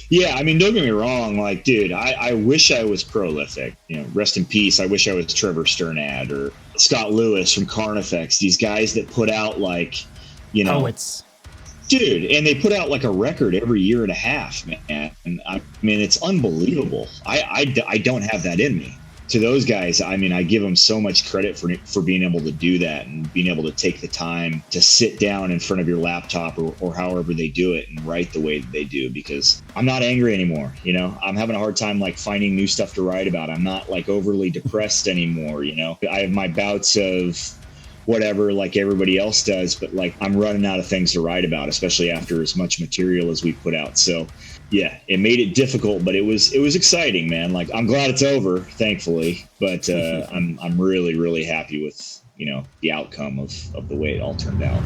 Yeah, I mean, don't get me wrong. Like, dude, I wish I was prolific. You know, rest in peace. I wish I was Trevor Sternad or Scott Lewis from Carnifex. These guys that put out like, you know, Poets. Dude, and they put out like a record every year and a half, man. And I mean, it's unbelievable. I don't have that in me. To those guys, I mean, I give them so much credit for being able to do that and being able to take the time to sit down in front of your laptop or however they do it and write the way that they do, because I'm not angry anymore. You know, I'm having a hard time like finding new stuff to write about. I'm not like overly depressed anymore. You know, I have my bouts of whatever, like everybody else does, but like I'm running out of things to write about, especially after as much material as we put out. So yeah, it made it difficult, but it was exciting, man. Like I'm glad it's over, thankfully, but I'm really happy with, you know, the outcome of the way it all turned out.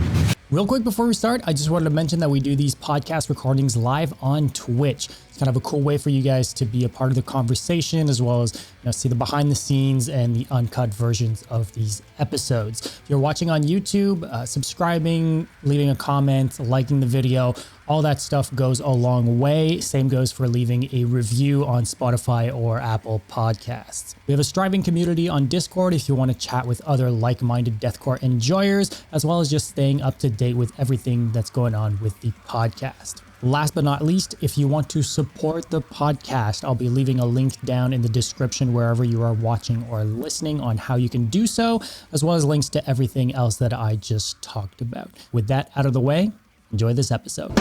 Real quick before we start, I just wanted to mention that we do these podcast recordings live on Twitch. It's kind of a cool way for you guys to be a part of the conversation, as well as, you know, see the behind the scenes and the uncut versions of these episodes. If you're watching on YouTube, subscribing, leaving a comment, liking the video, all that stuff goes a long way. Same goes for leaving a review on Spotify or Apple Podcasts. We have a striving community on Discord if you want to chat with other like-minded deathcore enjoyers, as well as just staying up to date with everything that's going on with the podcast. Last but not least, if you want to support the podcast, I'll be leaving a link down in the description wherever you are watching or listening on how you can do so, as well as links to everything else that I just talked about. With that out of the way, enjoy this episode.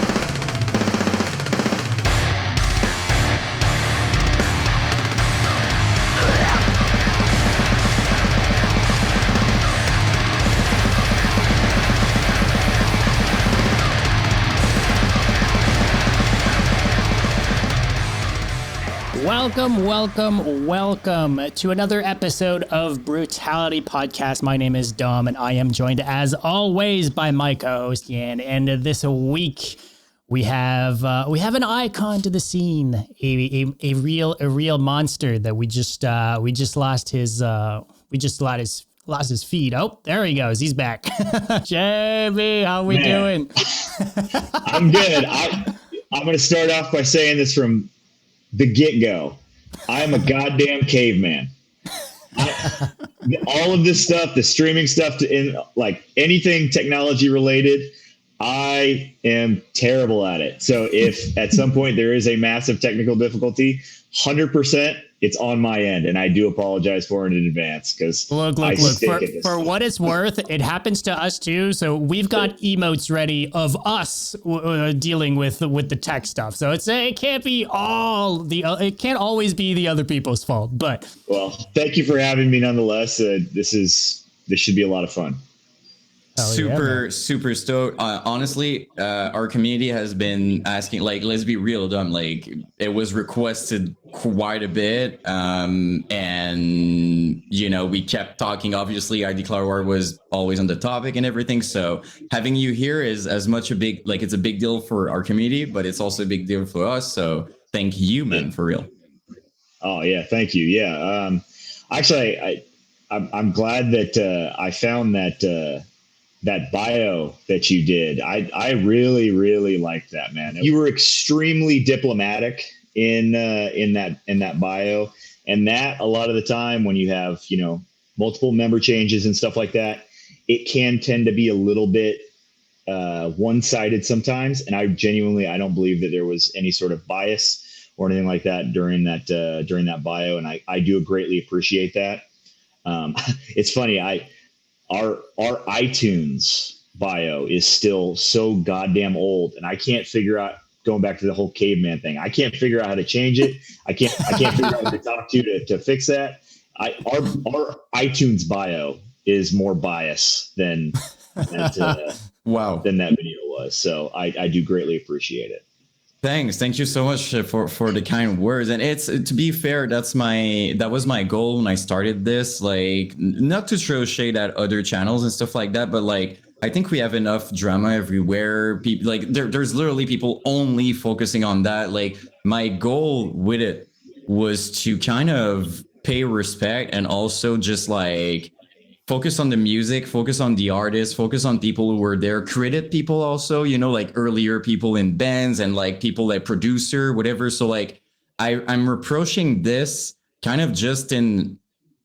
Welcome to another episode of Brutality Podcast. My name is Dom, and I am joined, as always, by my co-host Yan. And this week we have an icon to the scene, a real monster that we just lost his feed. Oh, there he goes. He's back. JB, how we doing? I'm good. I'm going to start off by saying this from the get-go. I am a goddamn caveman. All of this stuff, the streaming stuff, like anything technology related, I am terrible at it. So if at some point there is a massive technical difficulty, 100% it's on my end, and I do apologize for it in advance, because look. For what it's worth, it happens to us too. So we've got emotes ready of us dealing with the tech stuff. So it can't be it can't always be the other people's fault. But well, thank you for having me nonetheless. This should be a lot of fun. Super stoked. Honestly, our community has been asking, like, let's be real, Dom, like it was requested quite a bit. And you know, we kept talking. Obviously, I Declare War was always on the topic and everything. So having you here is as much it's a big deal for our community, but it's also a big deal for us. So thank you, man, for real. Oh yeah, thank you. Yeah. Actually, I'm glad that I found that bio that you did. I really liked that, man. You were extremely diplomatic in that bio, and that a lot of the time when you have, you know, multiple member changes and stuff like that, it can tend to be a little bit one-sided sometimes. And I don't believe that there was any sort of bias or anything like that during that bio, and I do greatly appreciate that. It's funny, Our iTunes bio is still so goddamn old, and I can't figure out, going back to the whole caveman thing, I can't figure out how to change it. I can't figure out who to talk to fix that. Our iTunes bio is more biased than that than that video was. So I do greatly appreciate it. Thank you so much for the kind words. And it's, to be fair, that was my goal when I started this, like, not to throw shade at other channels and stuff like that, but like, I think we have enough drama everywhere. People, like, there's literally people only focusing on that. Like, my goal with it was to kind of pay respect and also just like focus on the music, focus on the artists, focus on people who were there, credit people also, you know, like earlier people in bands and like people like producer, whatever. So like I'm reproaching this kind of just in,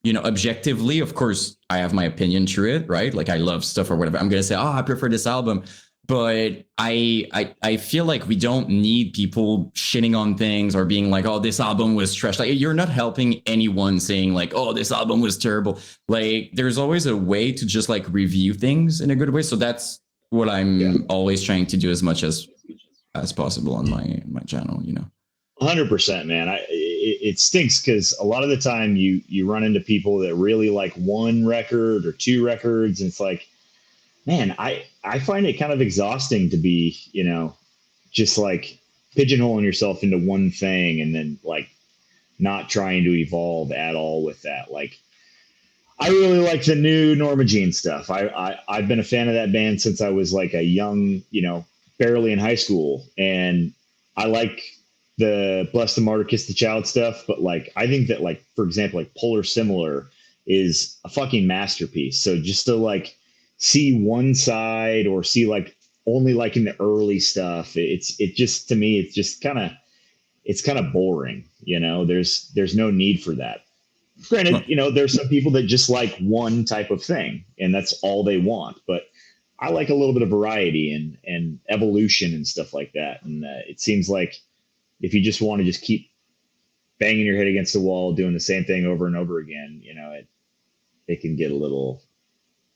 you know, objectively. Of course, I have my opinion through it, right? Like I love stuff or whatever. I'm gonna say, oh, I prefer this album. But I feel like we don't need people shitting on things or being like, oh, this album was trash. Like you're not helping anyone saying like, oh, this album was terrible. Like there's always a way to just like review things in a good way. So that's what I'm always trying to do as much as possible on my channel, you know. 100%, man. It stinks because a lot of the time you run into people that really like one record or two records, and it's like, man, I find it kind of exhausting to be, you know, just like pigeonholing yourself into one thing and then like not trying to evolve at all with that. Like, I really like the new Norma Jean stuff. I've been a fan of that band since I was like a young, you know, barely in high school, and I like the Bless the Martyr Kiss the Child stuff. But like, I think that like, for example, like Polar Similar is a fucking masterpiece. So just to like see one side or see like only liking the early stuff, it just, to me, it's kind of boring. You know, there's no need for that. Granted, you know, there's some people that just like one type of thing and that's all they want. But I like a little bit of variety and evolution and stuff like that. And it seems like if you just want to just keep banging your head against the wall, doing the same thing over and over again, you know, it can get a little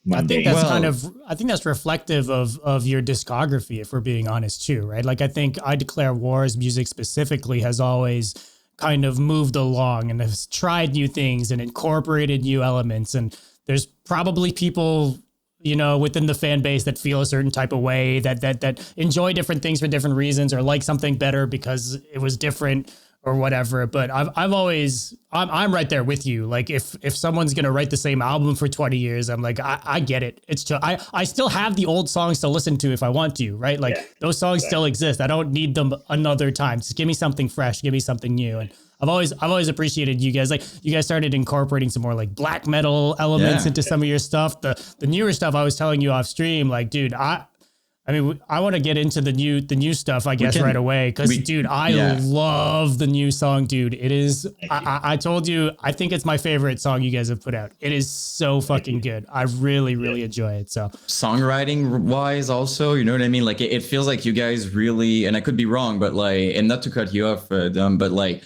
mundane. I think that's reflective of your discography, if we're being honest too, right? Like I think I Declare War's music specifically has always kind of moved along and has tried new things and incorporated new elements. And there's probably people, you know, within the fan base that feel a certain type of way, that enjoy different things for different reasons or like something better because it was different or whatever. But I'm right there with you. Like if someone's going to write the same album for 20 years, I'm like, I get it. It's just, I still have the old songs to listen to if I want to, right? Like those songs still exist. I don't need them another time. Just give me something fresh, give me something new. And I've always appreciated you guys. Like you guys started incorporating some more like black metal elements into some of your stuff. The newer stuff I was telling you off stream, like, dude, I mean, I want to get into the new stuff, I guess, right away. Cause dude, I love the new song, dude. It is, I told you, I think it's my favorite song you guys have put out. It is so fucking good. I really enjoy it. So songwriting wise also, you know what I mean? Like it feels like you guys really, and I could be wrong, but like, and not to cut you off, but like,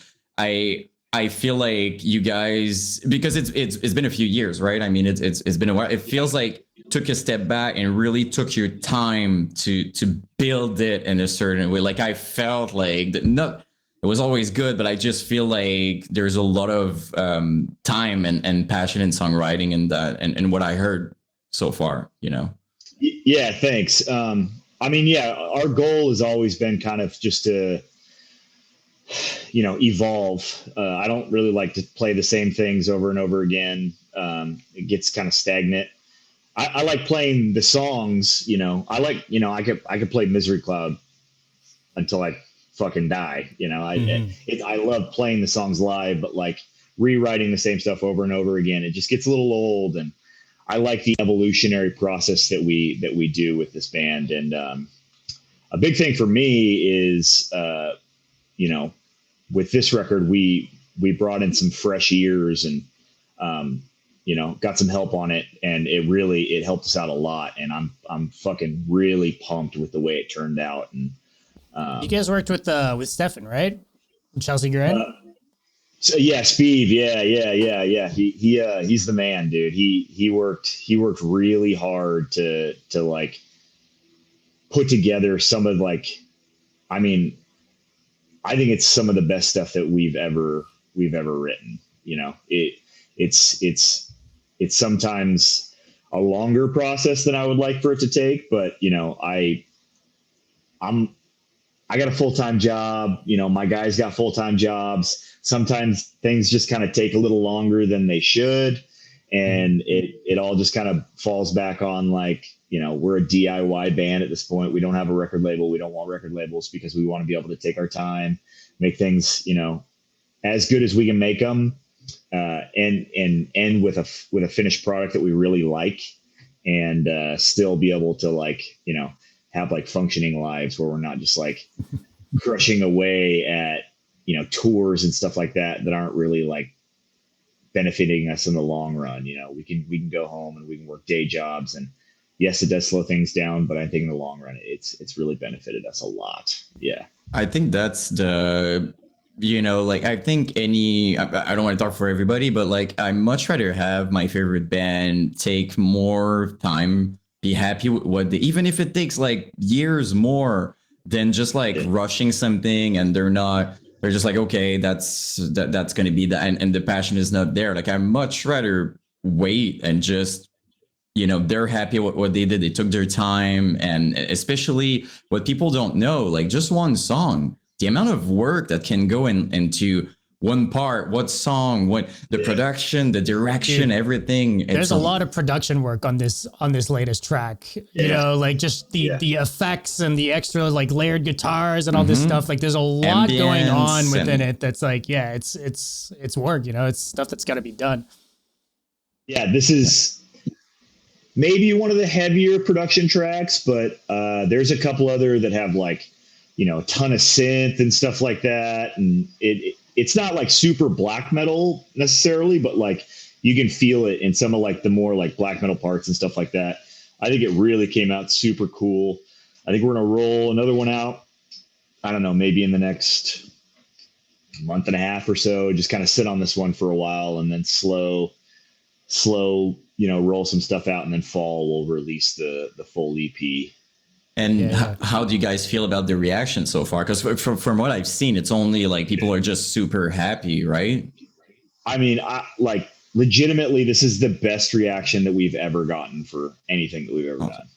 I feel like you guys, because it's been a few years, right? I mean, it's been a while. It feels like took a step back and really took your time to build it in a certain way. Like I felt like it was always good, but I just feel like there's a lot of time and passion in songwriting and that and what I heard so far, you know. Yeah, thanks. I mean, yeah, our goal has always been kind of just to, you know, evolve. I don't really like to play the same things over and over again. It gets kind of stagnant. I like playing the songs, you know. I like, you know, I could play Misery Cloud until I fucking die. You know, I love playing the songs live, but like rewriting the same stuff over and over again, it just gets a little old. And I like the evolutionary process that we do with this band. And a big thing for me is, you know, with this record, we brought in some fresh ears and, you know, got some help on it, and it helped us out a lot. And I'm fucking really pumped with the way it turned out. And you guys worked with Stefan, right? Chelsea Grant. So yeah, Speed. Yeah. He's the man, dude. He worked really hard to like put together some of like, I mean, I think it's some of the best stuff that we've ever written. You know, it's sometimes a longer process than I would like for it to take, but you know, I got a full-time job, you know, my guys got full-time jobs. Sometimes things just kind of take a little longer than they should. And it all just kind of falls back on like, you know, we're a DIY band at this point. We don't have a record label. We don't want record labels because we want to be able to take our time, make things, you know, as good as we can make them. and end with a finished product that we really like, and still be able to like, you know, have like functioning lives where we're not just like crushing away at, you know, tours and stuff like that aren't really like benefiting us in the long run. You know, we can go home and we can work day jobs, and yes, it does slow things down, but I think in the long run, it's really benefited us a lot. Yeah. I think that's the, you know, like I think I don't want to talk for everybody, but like I much rather have my favorite band take more time, be happy with what they, even if it takes like years more than just like rushing something and they're just like, okay, that's going to be that. And the passion is not there. Like I much rather wait and just, you know, they're happy with what they did. They took their time, and especially what people don't know, like just one song, the amount of work that can go into one part, what song, what the production, the direction, Dude, everything. There's a lot of production work on this latest track. You know, like just the effects and the extra like layered guitars and all this stuff. Like there's a lot going on within it. That's like, yeah, it's work. You know, it's stuff that's got to be done. Yeah, this is maybe one of the heavier production tracks, but there's a couple other that have like, you know, a ton of synth and stuff like that. And it's not like super black metal necessarily, but like you can feel it in some of like the more like black metal parts and stuff like that. I think it really came out super cool. I think we're going to roll another one out. I don't know, maybe in the next month and a half or so, just kind of sit on this one for a while and then slow, you know, roll some stuff out, and then fall we'll release the full EP. And how do you guys feel about the reaction so far? Because from what I've seen, it's only like people are just super happy, right? I mean, I like legitimately, this is the best reaction that we've ever gotten for anything that we've ever done.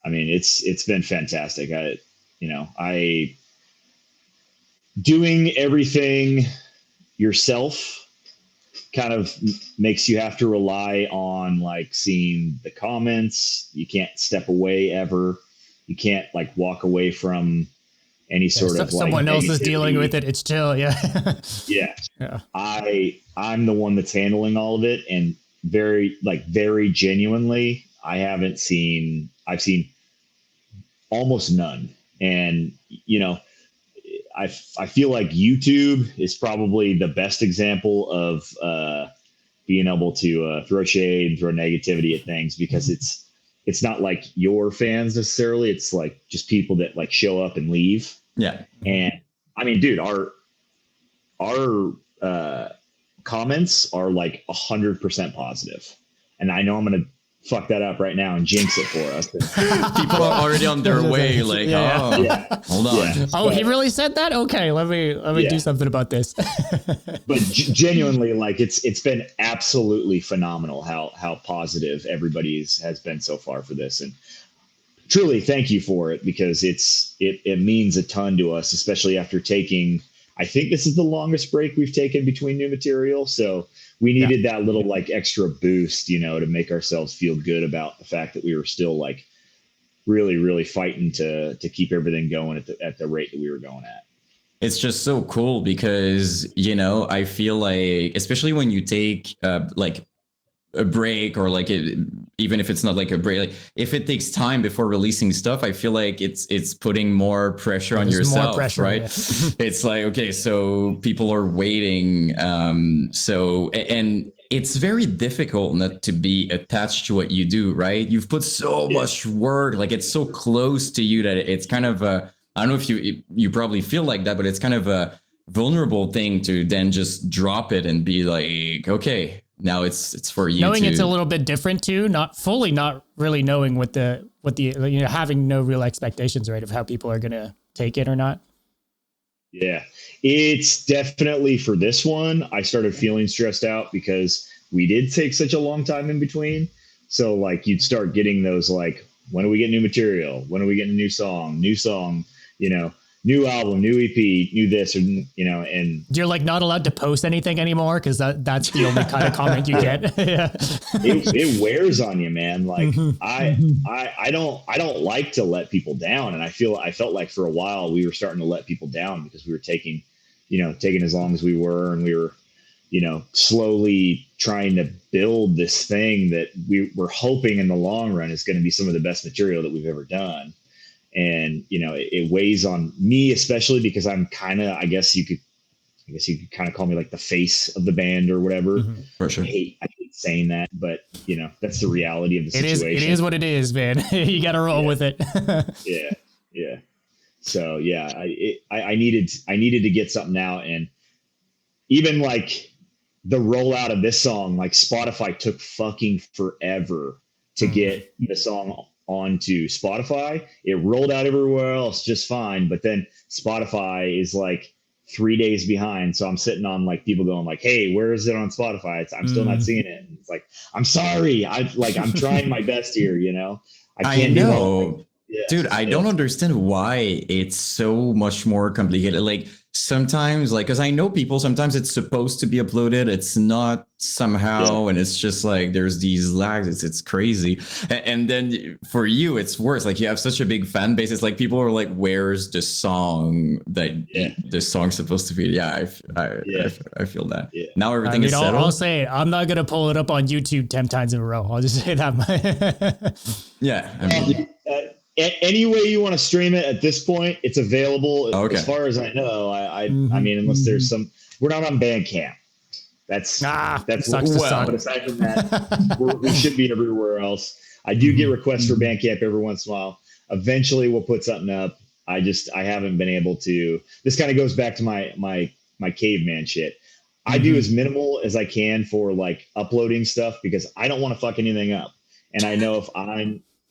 I mean, it's been fantastic. Doing everything yourself kind of makes you have to rely on like seeing the comments. You can't step away ever. You can't like walk away from any sort of like someone else negativity. is dealing with it. It's chill. Yeah. Yeah. I'm the one that's handling all of it, and very genuinely, I've seen almost none. And, you know, I feel like YouTube is probably the best example of being able to throw shade, throw negativity at things, because it's not like your fans necessarily. It's like just people that like show up and leave. Yeah. And I mean, dude, our comments are like 100% positive. And I know I'm going to fuck that up right now and jinx it for us. People are already on their way. Like, hold on. Yeah. Oh, he really said that? Okay, let me do something about this. But genuinely, like it's been absolutely phenomenal how positive everybody has been so far for this, and truly thank you for it, because it means a ton to us, especially after taking. I think this is the longest break we've taken between new material, so we needed that little like extra boost, you know, to make ourselves feel good about the fact that we were still like really, really fighting to keep everything going at the rate that we were going at. It's just so cool because, you know, I feel like, especially when you take like a break, or like even if it's not like a break, like if it takes time before releasing stuff, I feel like it's putting more pressure on yourself, more pressure, right? Yeah. It's like, okay, so people are waiting. And it's very difficult not to be attached to what you do, right? You've put so much work, like it's so close to you that it's kind of a, I don't know if you probably feel like that, but it's kind of a vulnerable thing to then just drop it and be like, okay, now it's for you. Knowing it's a little bit different too, not really knowing what the, you know, having no real expectations, right, of how people are going to take it or not. Yeah, it's definitely for this one. I started feeling stressed out because we did take such a long time in between. So like you'd start getting those like, when do we get new material? When are we getting a new song, you know, new album, new EP, new this, or, you know, and you're like not allowed to post anything anymore because that's the only kind of comment you get. It wears on you, man. Like I don't like to let people down, and I felt like for a while we were starting to let people down because we were taking as long as we were, and we were slowly trying to build this thing that we're hoping in the long run is going to be some of the best material that we've ever done. And, it weighs on me, especially because I'm kind of, I guess you could kind of call me like the face of the band or whatever. Mm-hmm. For sure. I hate saying that, but that's the reality of the situation. It is what it is, man. You got to roll with it. Yeah. Yeah. So yeah, I needed to get something out, and even like the rollout of this song, like Spotify took fucking forever to get the song onto Spotify. It rolled out everywhere else just fine, but then Spotify is like 3 days behind. So I'm sitting on like people going like, "Hey, where is it on Spotify?" I'm still not seeing it. And it's like, I'm sorry. I'm trying my best here. I can't do all. Yeah, dude, I don't understand why it's so much more complicated. Like sometimes, like, because I know people, sometimes it's supposed to be uploaded, it's not somehow, and it's just like there's these lags. It's crazy. And then for you, it's worse. Like you have such a big fan base. It's like people are like, "Where's the song that this song's supposed to be?" Yeah, I feel that. Yeah. Now everything is settled. I'll say it. I'm not gonna pull it up on YouTube 10 times in a row. I'll just say that. Yeah. I mean, any way you want to stream it at this point, it's available. Okay. As far as I know, I mean, unless there's we're not on Bandcamp. That's sucks but aside from that, we should be everywhere else. I do get requests for Bandcamp every once in a while. Eventually, we'll put something up. I haven't been able to. This kind of goes back to my caveman shit. I do as minimal as I can for like uploading stuff because I don't want to fuck anything up, and I know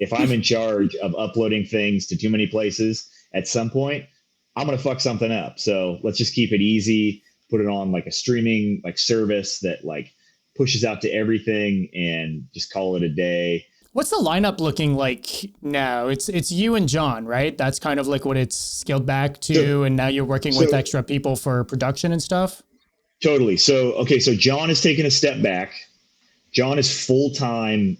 if I'm in charge of uploading things to too many places, at some point, I'm going to fuck something up. So let's just keep it easy, put it on like a streaming like service that like pushes out to everything and just call it a day. What's the lineup looking like now? It's you and John, right? That's kind of like what it's scaled back to. And now you're working with extra people for production and stuff. Totally. So John has taken a step back. John is full-time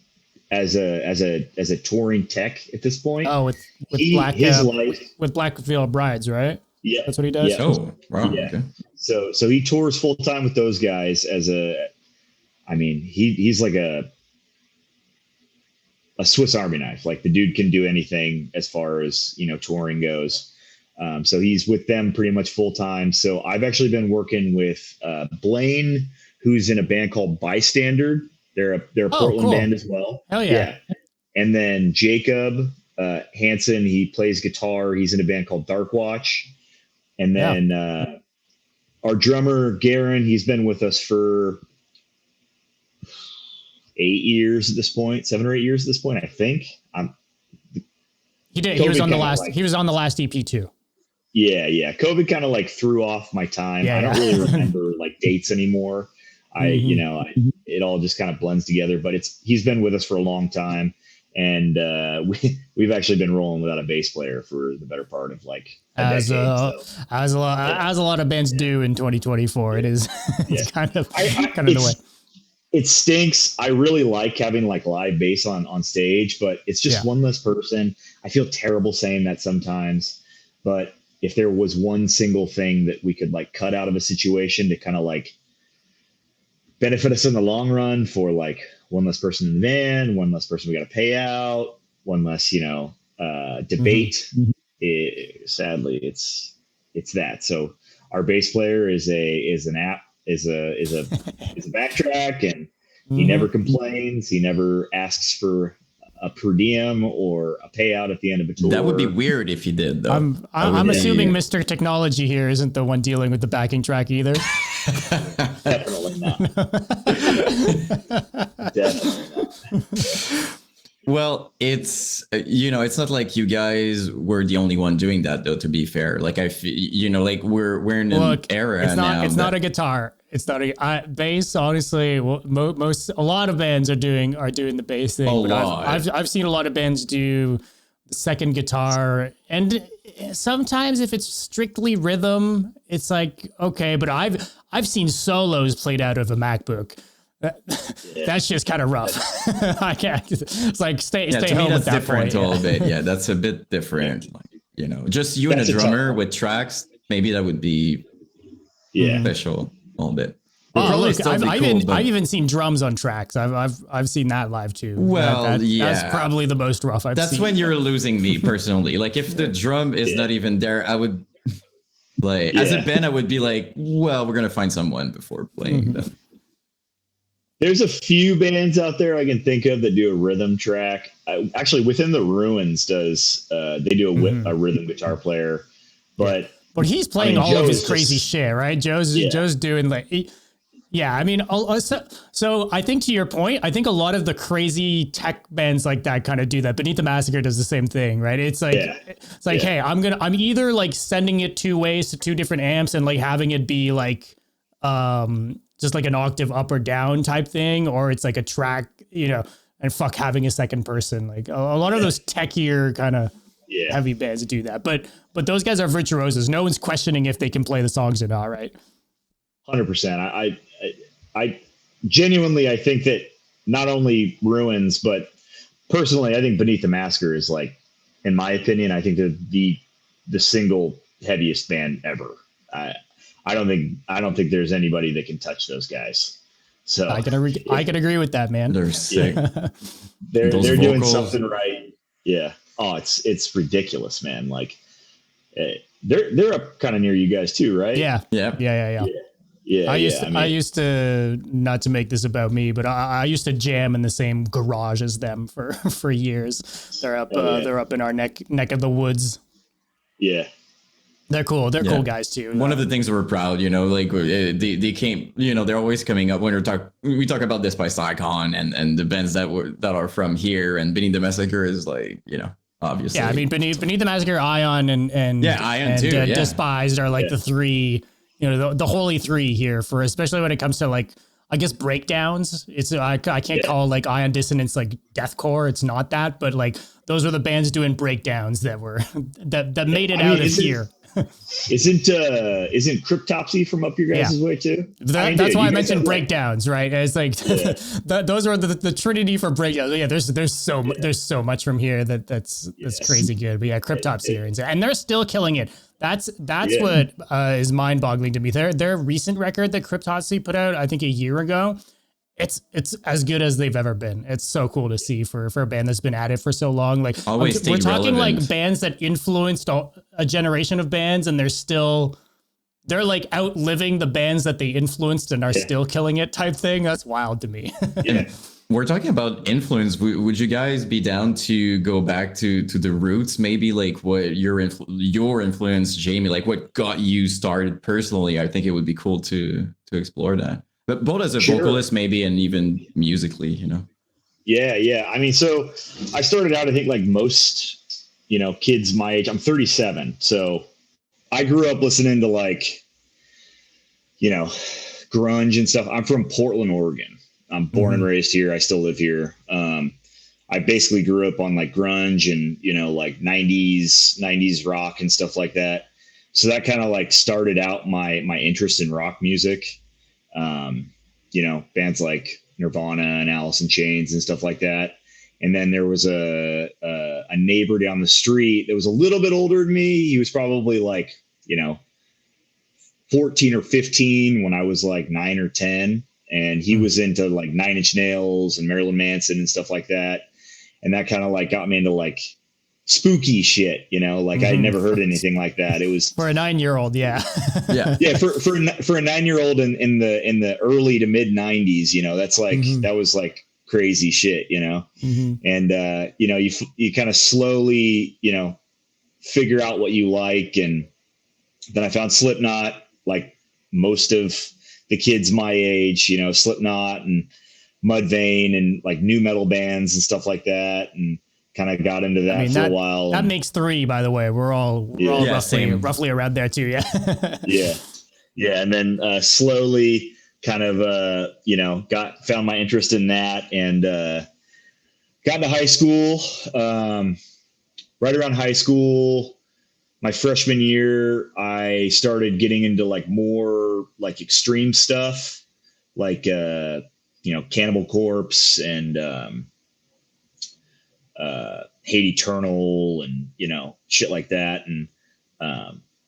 as a touring tech at this point. Oh, with Black Veil Brides, right? Yeah, that's what he does. Yeah. Oh, wow. Yeah. Okay. So he tours full time with those guys he's like a Swiss Army knife. Like the dude can do anything as far as touring goes. So he's with them pretty much full time. So I've actually been working with Blaine, who's in a band called Bystander. They're a Portland band as well. Hell yeah. And then Jacob Hansen, he plays guitar. He's in a band called Dark Watch. And then our drummer, Garen, he's been with us for 8 years at this point, 7 or 8 years at this point, I think. He did. He was on the last. He was on the last EP too. Yeah. COVID kind of like threw off my time. I don't really remember like dates anymore. It all just kind of blends together, but he's been with us for a long time, and we've actually been rolling without a bass player for the better part of like a decade. As a lot of bands do in 2024. It is it's kind of the way. It stinks. I really like having like live bass on stage, but it's just one less person. I feel terrible saying that sometimes, but if there was one single thing that we could like cut out of a situation to kind of like benefit us in the long run for like one less person in the van, one less person we got to pay out, one less, debate. Sadly, it's that. So our bass player is a backtrack, and he never complains. He never asks for a per diem or a payout at the end of a tour. That would be weird if he did, though. I'm assuming Mr. Technology here isn't the one dealing with the backing track either. Definitely not. Definitely not. Well, it's it's not like you guys were the only one doing that, though. To be fair, like like we're in an era now. It's not a guitar. It's not a bass. Honestly, a lot of bands are doing the bass thing. I've seen a lot of bands do the second guitar, and sometimes if it's strictly rhythm, it's like okay. But I've seen solos played out of a MacBook. That's just kind of rough. I can't. It's like stay home with that. That's different a little bit. Yeah, that's a bit different. Like, just you and a drummer with tracks. Maybe that would be special a little bit. Oh, probably look, still I've, be I've, cool, even, but I've even seen drums on tracks. I've seen that live too. well, That's yeah. probably the most rough I've That's seen. when you're losing me personally. Like if the drum is not even there, I would like as a band, I would be like, well, we're gonna find someone before playing them. There's a few bands out there I can think of that do a rhythm track. Actually, Within the Ruins does. They do a rhythm guitar player, but But he's playing all Joe of his is crazy just, shit, right? Joe's doing like, yeah. I mean, so I think to your point, I think a lot of the crazy tech bands like that kind of do that. Beneath the Massacre does the same thing, right? It's like, hey, I'm either like sending it two ways to two different amps and like having it be like, just like an octave up or down type thing, or it's like a track, and fuck having a second person. Like a lot of those techier kind of heavy bands do that, but those guys are virtuosos. No one's questioning if they can play the songs or not, right? 100%. I genuinely, I think that not only Ruins, but personally, I think Beneath the Massacre is like, in my opinion, I think the single heaviest band ever. I don't think there's anybody that can touch those guys. So I can agree with that, man. They're sick. They're doing something right. Yeah. Oh, it's ridiculous, man. Like they're up kind of near you guys too, right? Yeah. I used to, not to make this about me, but I used to jam in the same garage as them for years. They're up in our neck of the woods. Yeah. They're cool. They're cool guys too. One of the things we're proud, like they came, they're always coming up when we talk about this by Saigon and the bands that are from here, and Beneath the Massacre is like, obviously. Yeah, I mean Beneath the Massacre, Ion and Ion too. Despised are like the three, the holy three here for, especially when it comes to like, I guess breakdowns. It's I can't call like Ion Dissonance like deathcore. It's not that, but like those were the bands doing breakdowns that were that made it out of here. Isn't Cryptopsy from up your guys' way too? That's why I mentioned breakdowns, right? It's like those are the trinity for breakdowns. Yeah, there's so much from here that's crazy good. But yeah, Cryptopsy and they're still killing it. That's what is mind boggling to me. Their recent record that Cryptopsy put out, I think a year ago, it's as good as they've ever been. It's so cool to see for a band that's been at it for so long. Like we're talking like bands that influenced a generation of bands, and they're like outliving the bands that they influenced and are still killing it type thing. That's wild to me. We're talking about influence. Would you guys be down to go back to the roots? Maybe like what your influence, Jamie, like what got you started personally? I think it would be cool to explore that. But both as a vocalist, maybe, and even musically, Yeah. I mean, so I started out, I think, like most, kids my age. I'm 37, so I grew up listening to like, grunge and stuff. I'm from Portland, Oregon. I'm born and raised here. I still live here. I basically grew up on like grunge and, like 90s rock and stuff like that. So that kind of like started out my interest in rock music. Bands like Nirvana and Alice in Chains and stuff like that. And then there was a neighbor down the street that was a little bit older than me. He was probably like, 14 or 15 when I was like 9 or 10. And he was into like Nine Inch Nails and Marilyn Manson and stuff like that. And that kind of like got me into like spooky shit, like I'd never heard anything like that. It was for a 9-year-old. Yeah. Yeah. For a 9-year-old in the early to mid 90s, that's like, that was like crazy shit, and, you kind of slowly, figure out what you like. And then I found Slipknot, like most of the kids my age, Slipknot and Mudvayne and like new metal bands and stuff like that. And kind of got into that for a while. That makes 3, by the way. We're all roughly around there too. Yeah. Yeah. And then slowly kind of, found my interest in that and got into high school. Right around high school, my freshman year, I started getting into like more like extreme stuff, like, Cannibal Corpse and Hate Eternal and, shit like that. And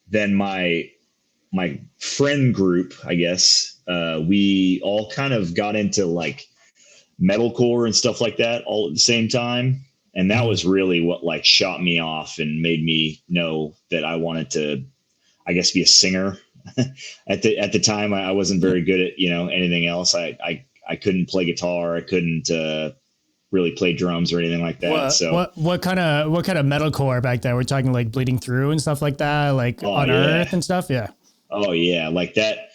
then my friend group, I guess, we all kind of got into like metalcore and stuff like that all at the same time. And that was really what like shot me off and made me know that I wanted to, I guess, be a singer. At the time, I wasn't very good at, anything else. I couldn't play guitar. I couldn't really play drums or anything like that. What kind of metalcore back then? We're talking like Bleeding Through and stuff like that, like Unearth and stuff. Yeah. Oh yeah, like that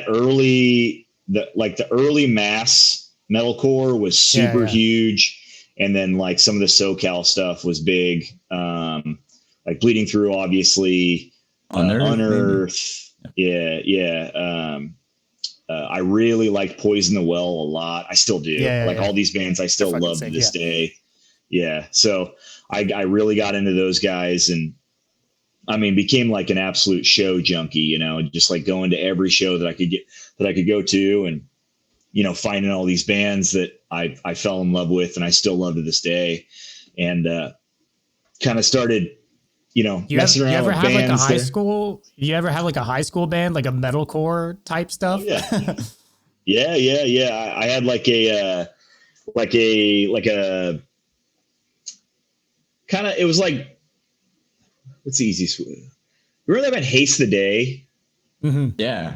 early the early mass metalcore was super huge. And then like some of the SoCal stuff was big, like Bleeding Through, obviously, Unearth. Yeah. I really liked Poison the Well a lot. I still do. All these bands I still love to this day. Yeah. So I really got into those guys and I mean, became like an absolute show junkie, just like going to every show that I could go to and, finding all these bands that I fell in love with and I still love to this day. And kind of started, messing around with bands. You ever have like a high school band, like a metalcore type stuff? Oh, yeah. Yeah. I had like a kind of, it was like, what's the easiest way? Remember that band Haste the Day? Mm-hmm. Yeah.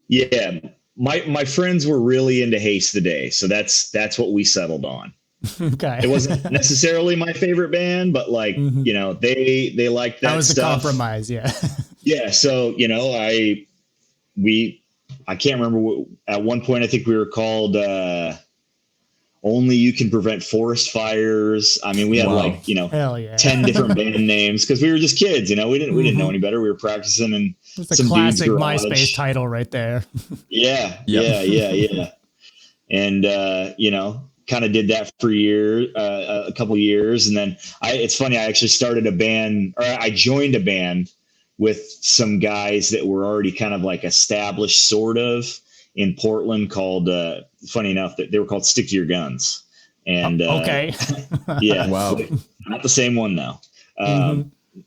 Yeah. My friends were really into Haste the Day. So that's what we settled on. Okay. It wasn't necessarily my favorite band, but like, they liked that stuff. That was the compromise. Yeah. Yeah. So, I can't remember at one point, I think we were called, Only You Can Prevent Forest Fires. I mean, we had like, 10 different band names because we were just kids, we didn't know any better. We were practicing and it's a classic MySpace title right there. Yeah. And, kind of did that for a couple years. And then it's funny, I actually started a band, or I joined a band with some guys that were already kind of like established sort of in Portland called, funny enough, that they were called Stick to Your Guns. And, okay. Yeah. Wow. Not the same one though.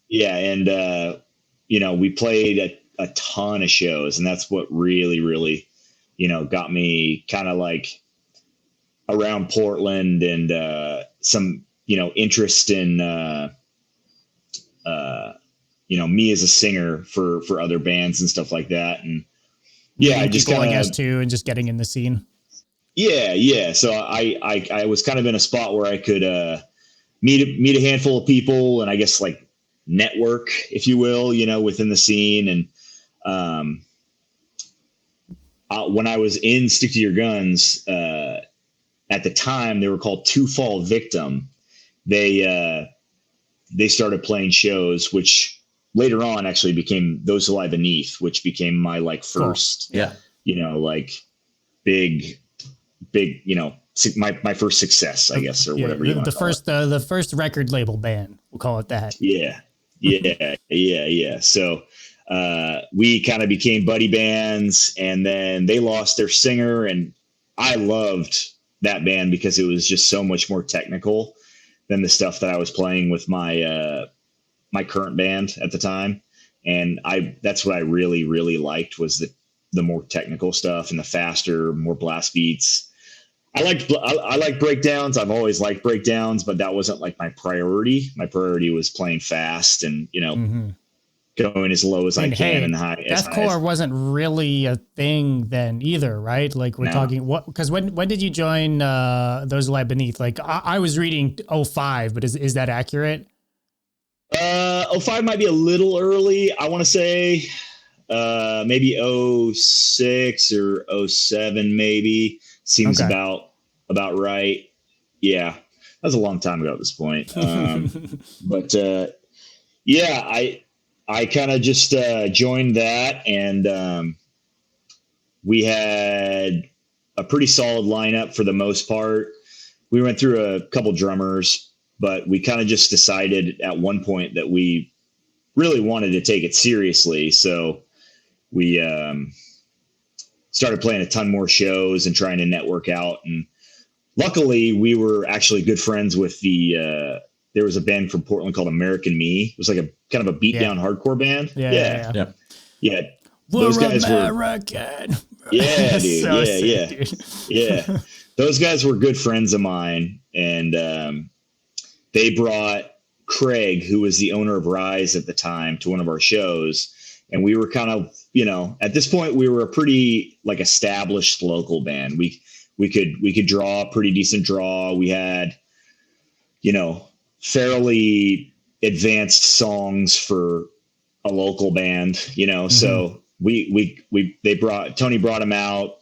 Yeah. And, we played a ton of shows and that's what really, really, got me kind of like around Portland and, some, interest in, me as a singer for other bands and stuff like that. And yeah, I just kind of, I guess too, and just getting in the scene. Yeah. So I was kind of in a spot where I could, meet a handful of people and I guess like network, if you will, within the scene. And, when I was in Stick to Your Guns, at the time they were called Two Fall Victim. They started playing shows, which later on actually became Those Who Lie Beneath, which became my like first, like big, my first success, I guess, or whatever you want to call it. The first record label band, we'll call it that. Yeah. So, we kind of became buddy bands and then they lost their singer and I loved that band because it was just so much more technical than the stuff that I was playing with my, my current band at the time. And that's what I really, really liked was the more technical stuff and the faster, more blast beats. I like breakdowns. I've always liked breakdowns, but that wasn't like my priority. My priority was playing fast and, going as low as I can and high. Deathcore wasn't really a thing then either, right? Like we're talking because when did you join Those Who Lie Beneath? Like I was reading 05, but is that accurate? 05 might be a little early. I want to say maybe 06 or 07 maybe. Seems about right. Yeah. That was a long time ago at this point. But I kind of just joined that and we had a pretty solid lineup for the most part. We went through a couple drummers, but we kind of just decided at one point that we really wanted to take it seriously. So we started playing a ton more shows and trying to network out. And luckily we were actually good friends with there was a band from Portland called American Me. It was like a kind of a beat down hardcore band. Yeah. Those guys were Yeah, dude. So Yeah, sick, yeah, dude. yeah. Those guys were good friends of mine, and they brought Craig, who was the owner of Rise at the time, to one of our shows, and we were kind of, at this point, we were a pretty like established local band. We could draw a pretty decent draw. We had, fairly advanced songs for a local band, so Tony brought him out,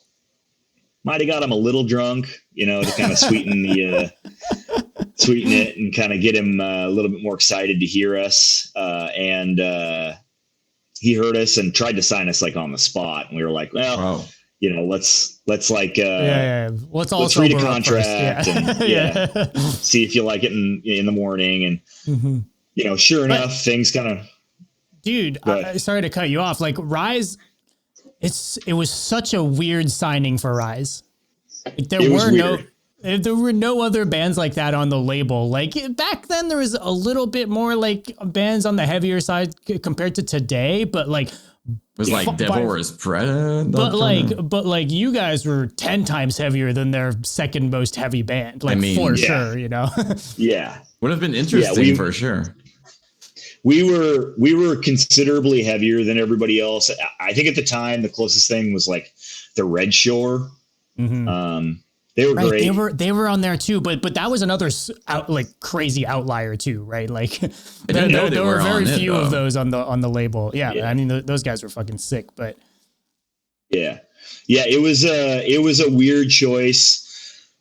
might have got him a little drunk, to kind of sweeten it and kind of get him a little bit more excited to hear us. And he heard us and tried to sign us like on the spot. And we were like, well, Wow. let's like, let's read a sober up contract first. and see if you like it in the morning. And, sure enough, things kind of, dude, sorry to cut you off. Like Rise, it was such a weird signing for Rise. Like, there were no other bands like that on the label. Like back then, there was a little bit more like bands on the heavier side compared to today. But like, it was like Devil Wears Prada. But like you guys were 10 times heavier than their second most heavy band. Like for sure, Yeah, would have been interesting for sure. We were considerably heavier than everybody else. I think at the time the closest thing was like the Red Shore. Mm-hmm. They were great. They were on there too, but that was another crazy outlier too, right? Like there were very few of those on the label. Yeah. I mean those guys were fucking sick, but yeah, it was a weird choice.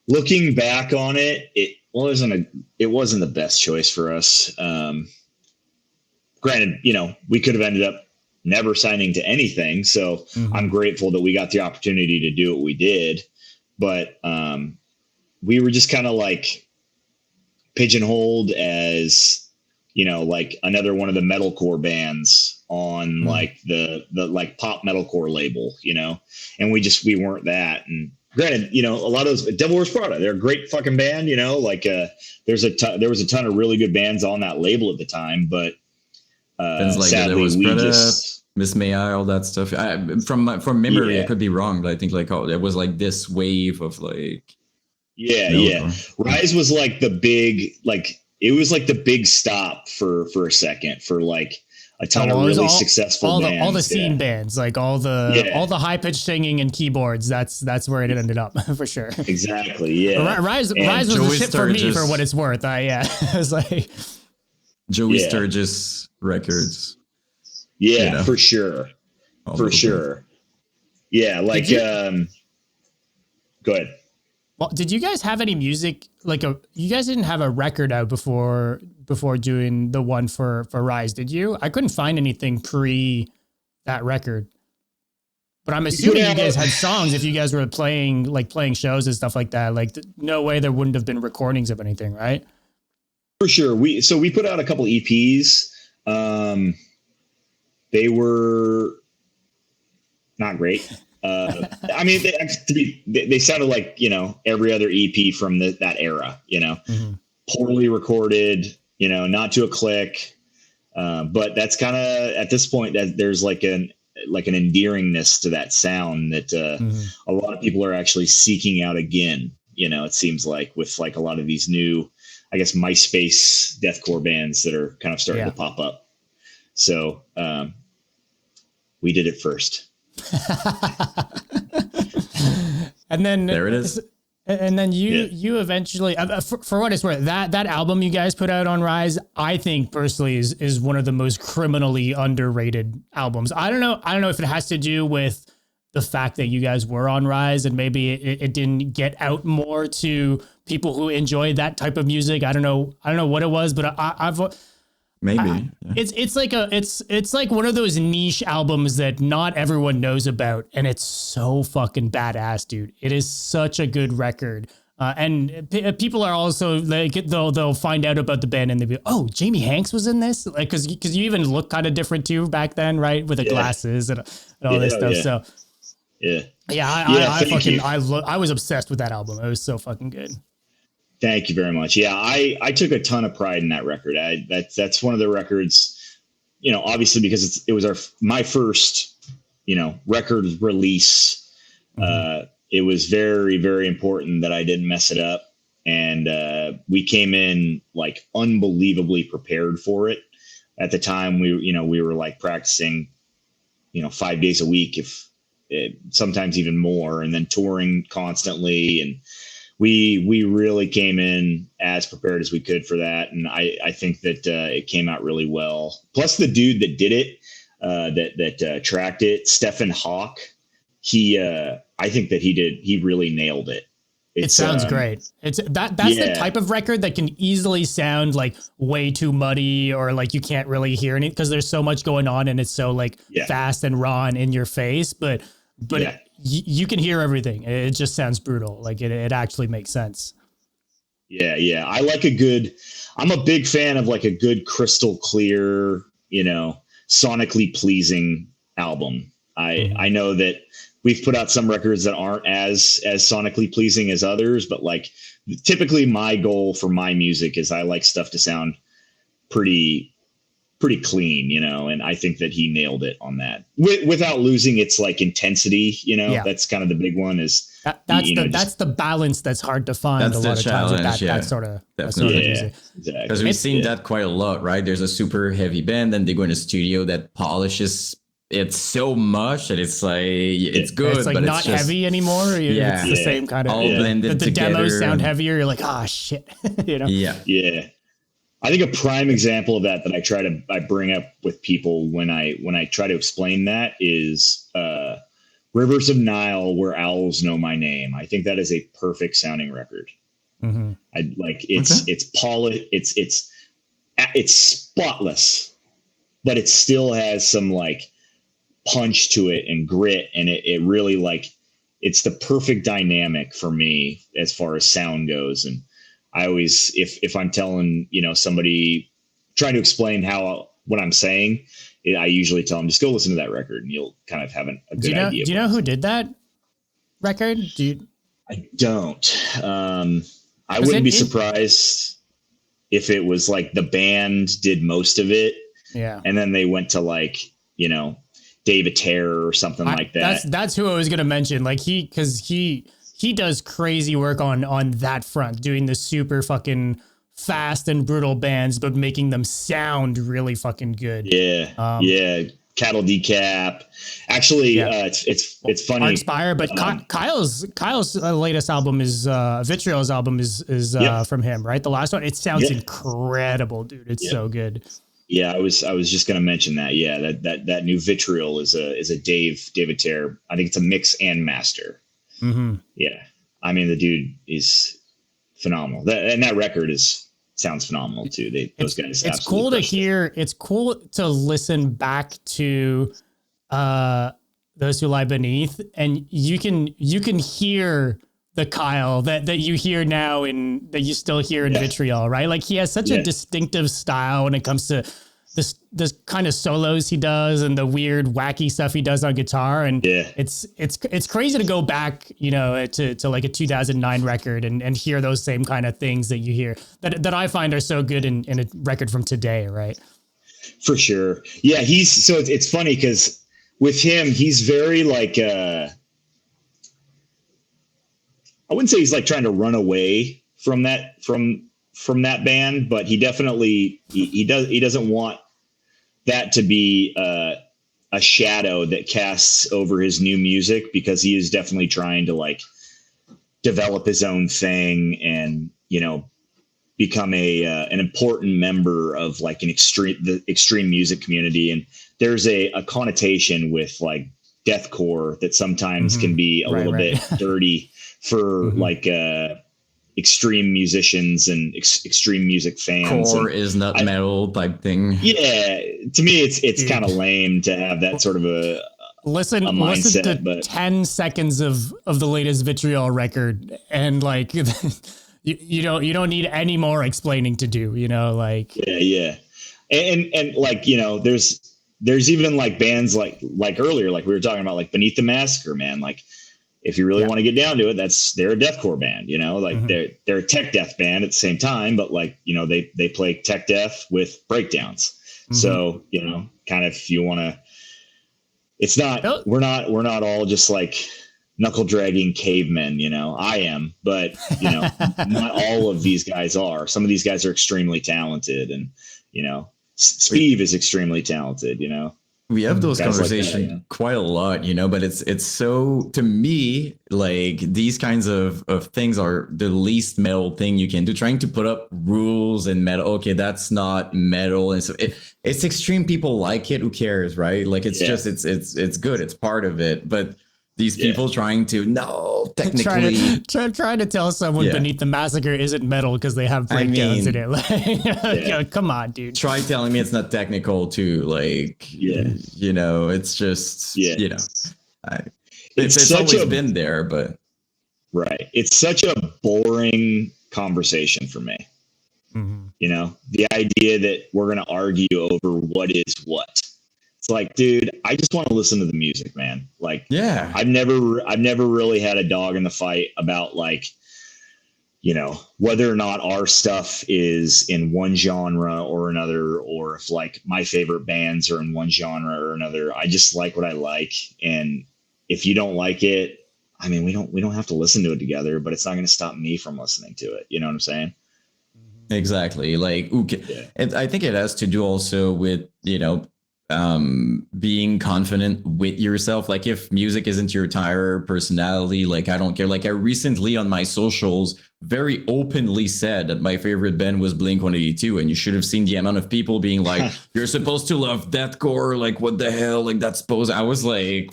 Looking back on it, it wasn't the best choice for us. Granted, we could have ended up never signing to anything. So I'm grateful that we got the opportunity to do what we did. But we were just kind of like pigeonholed as, like another one of the metalcore bands on like the like pop metalcore label, and we weren't that. And granted, a lot of those Devil Wears Prada, they're a great fucking band, like there was a ton of really good bands on that label at the time, but sadly Miss May I, all that stuff. From memory, I could be wrong, but I think it was like this wave of like. Yeah. Rise was like the big, it was like the big stop for a second for like a ton of really successful bands. All the scene bands, like all the high pitched singing and keyboards. That's where it ended up for sure. Exactly. Yeah. Rise was the shit for me for what it's worth. It was like Joey Sturgis records. Yeah, for sure. For sure. Yeah, like go ahead. Well, did you guys have any music you guys didn't have a record out before doing the one for Rise, did you? I couldn't find anything pre that record. But I'm assuming you guys had songs if you guys were playing shows and stuff like that. Like no way there wouldn't have been recordings of anything, right? For sure. We put out a couple EPs. They were not great. I mean, they sounded like, every other EP from that era, poorly recorded, not to a click. But that's kind of at this point that there's like an endearingness to that sound that a lot of people are actually seeking out again. It seems like with like a lot of these new, I guess, MySpace deathcore bands that are kind of starting to pop up. So we did it first. And then there it is. And then you eventually, for what it's worth, that album you guys put out on Rise, I think personally is one of the most criminally underrated albums. I don't know if it has to do with the fact that you guys were on Rise and maybe it didn't get out more to people who enjoy that type of music. I don't know what it was, but I've maybe it's like one of those niche albums that not everyone knows about, and it's so fucking badass, dude. It is such a good record. And people are also like, they'll find out about the band and they'll be, oh, Jamie Hanks was in this, like, because you even look kind of different too back then, right, with the glasses and all this stuff. So I was obsessed with that album. It was so fucking good. Thank you very much. Yeah, I took a ton of pride in that record. That's one of the records, obviously because it was my first, record release It was very, very important that I didn't mess it up. And we came in like unbelievably prepared for it. At the time, we were like practicing, 5 days a week, sometimes even more, and then touring constantly. And we really came in as prepared as we could for that. And I think that it came out really well. Plus, the dude that did it, that tracked it, Stephen Hawk, I think that he really nailed it. It sounds great. That's the type of record that can easily sound like way too muddy, or like you can't really hear it because there's so much going on and it's so like fast and raw and in your face. But you can hear everything. It just sounds brutal. Like it actually makes sense. Yeah. Yeah. I'm a big fan of like a good crystal clear, sonically pleasing album. I know that we've put out some records that aren't as sonically pleasing as others, but like typically my goal for my music is I like stuff to sound pretty clean, and I think that he nailed it on that without losing its like intensity. That's kind of the big one is that's the balance that's hard to find. That's a lot of times with that sort of music. Exactly. Because we've seen that quite a lot, right? There's a super heavy band, then they go in a studio that polishes it's so much that it's like it's good, it's like but not it's just heavy anymore. It's the same kind of all blended the together. demos sound heavier. You're like, oh shit, Yeah. I think a prime example of that I bring up with people when I try to explain that is Rivers of Nile, Where Owls Know My Name. I think that is a perfect sounding record. Mm-hmm. It's polished, it's spotless, but it still has some like punch to it and grit, and it really like it's the perfect dynamic for me as far as sound goes. And I always, if I'm telling somebody, trying to explain what I'm saying, I usually tell them just go listen to that record and you'll kind of have a good idea. Do you know who did that record? I don't. I wouldn't be surprised if it was like the band did most of it, and then they went to like David Terror or something like that. That's who I was gonna mention. Like because he does crazy work on that front, doing the super fucking fast and brutal bands, but making them sound really fucking good. Yeah. Cattle Decap. Actually, it's funny. Archspire, but Kyle's latest album is Vitriol's album is from him, right? The last one. It sounds incredible, dude. It's so good. Yeah, I was just gonna mention that. Yeah, that new Vitriol is a David Terror. I think it's a mix and master. Mm-hmm. Yeah, I mean the dude is phenomenal. That record sounds phenomenal too. Those guys. It's cool to hear. It's cool to listen back to Those Who Lie Beneath, and you can hear the Kyle that you hear now that you still hear in Vitriol, right? Like he has such a distinctive style when it comes to this kind of solos he does and the weird wacky stuff he does on guitar. And it's crazy to go back, to like a 2009 record and hear those same kind of things that you hear that I find are so good in a record from today. Right. For sure. Yeah. It's funny because with him, he's very like, I wouldn't say he's like trying to run away from that band, but he definitely he doesn't want that to be a shadow that casts over his new music, because he is definitely trying to like develop his own thing and become an important member of like the extreme music community. And there's a connotation with like deathcore that sometimes can be a little bit dirty for like extreme musicians and extreme music fans. Core is not metal type thing. Yeah, to me it's kind of lame to have that sort of a mindset, listen to 10 seconds of the latest Vitriol record, and like you don't need any more explaining to do. Like and like there's even like bands like earlier, like we were talking about, like Beneath the Massacre, man. Like if you really want to get down to it, they're a deathcore band, like they're a tech death band at the same time, but like, they play tech death with breakdowns. So, kind of, if you want to, it's not, we're not all just like knuckle dragging cavemen. I am, but not all of these guys are. Some of these guys are extremely talented, and Steve is extremely talented. We have those Guys like that, conversations quite a lot, but it's so, to me, like, these kinds of things are the least metal thing you can do. Trying to put up rules in metal, okay, that's not metal, and so it's extreme. People like it. Who cares, right? Like, it's just it's good. It's part of it, but. These people trying to technically trying to tell someone Beneath the Massacre isn't metal because they have breakdowns in it. Like, come on, dude. Try telling me it's not technical too. Like, it's just it's always been there, but right. It's such a boring conversation for me. Mm-hmm. The idea that we're going to argue over what is what. It's like, dude, I just want to listen to the music, man. Like, I've never really had a dog in the fight about, like, whether or not our stuff is in one genre or another, or if, like, my favorite bands are in one genre or another. I just like what I like, and if you don't like it, I mean, we don't have to listen to it together, but it's not going to stop me from listening to it. You know what I'm saying? Exactly. Like, and I think it has to do also with being confident with yourself. Like, if music isn't your entire personality, like, I don't care. Like, I recently on my socials very openly said that my favorite band was Blink-182, and you should have seen the amount of people being like, you're supposed to love deathcore, like, what the hell, like, that's supposed. I was like,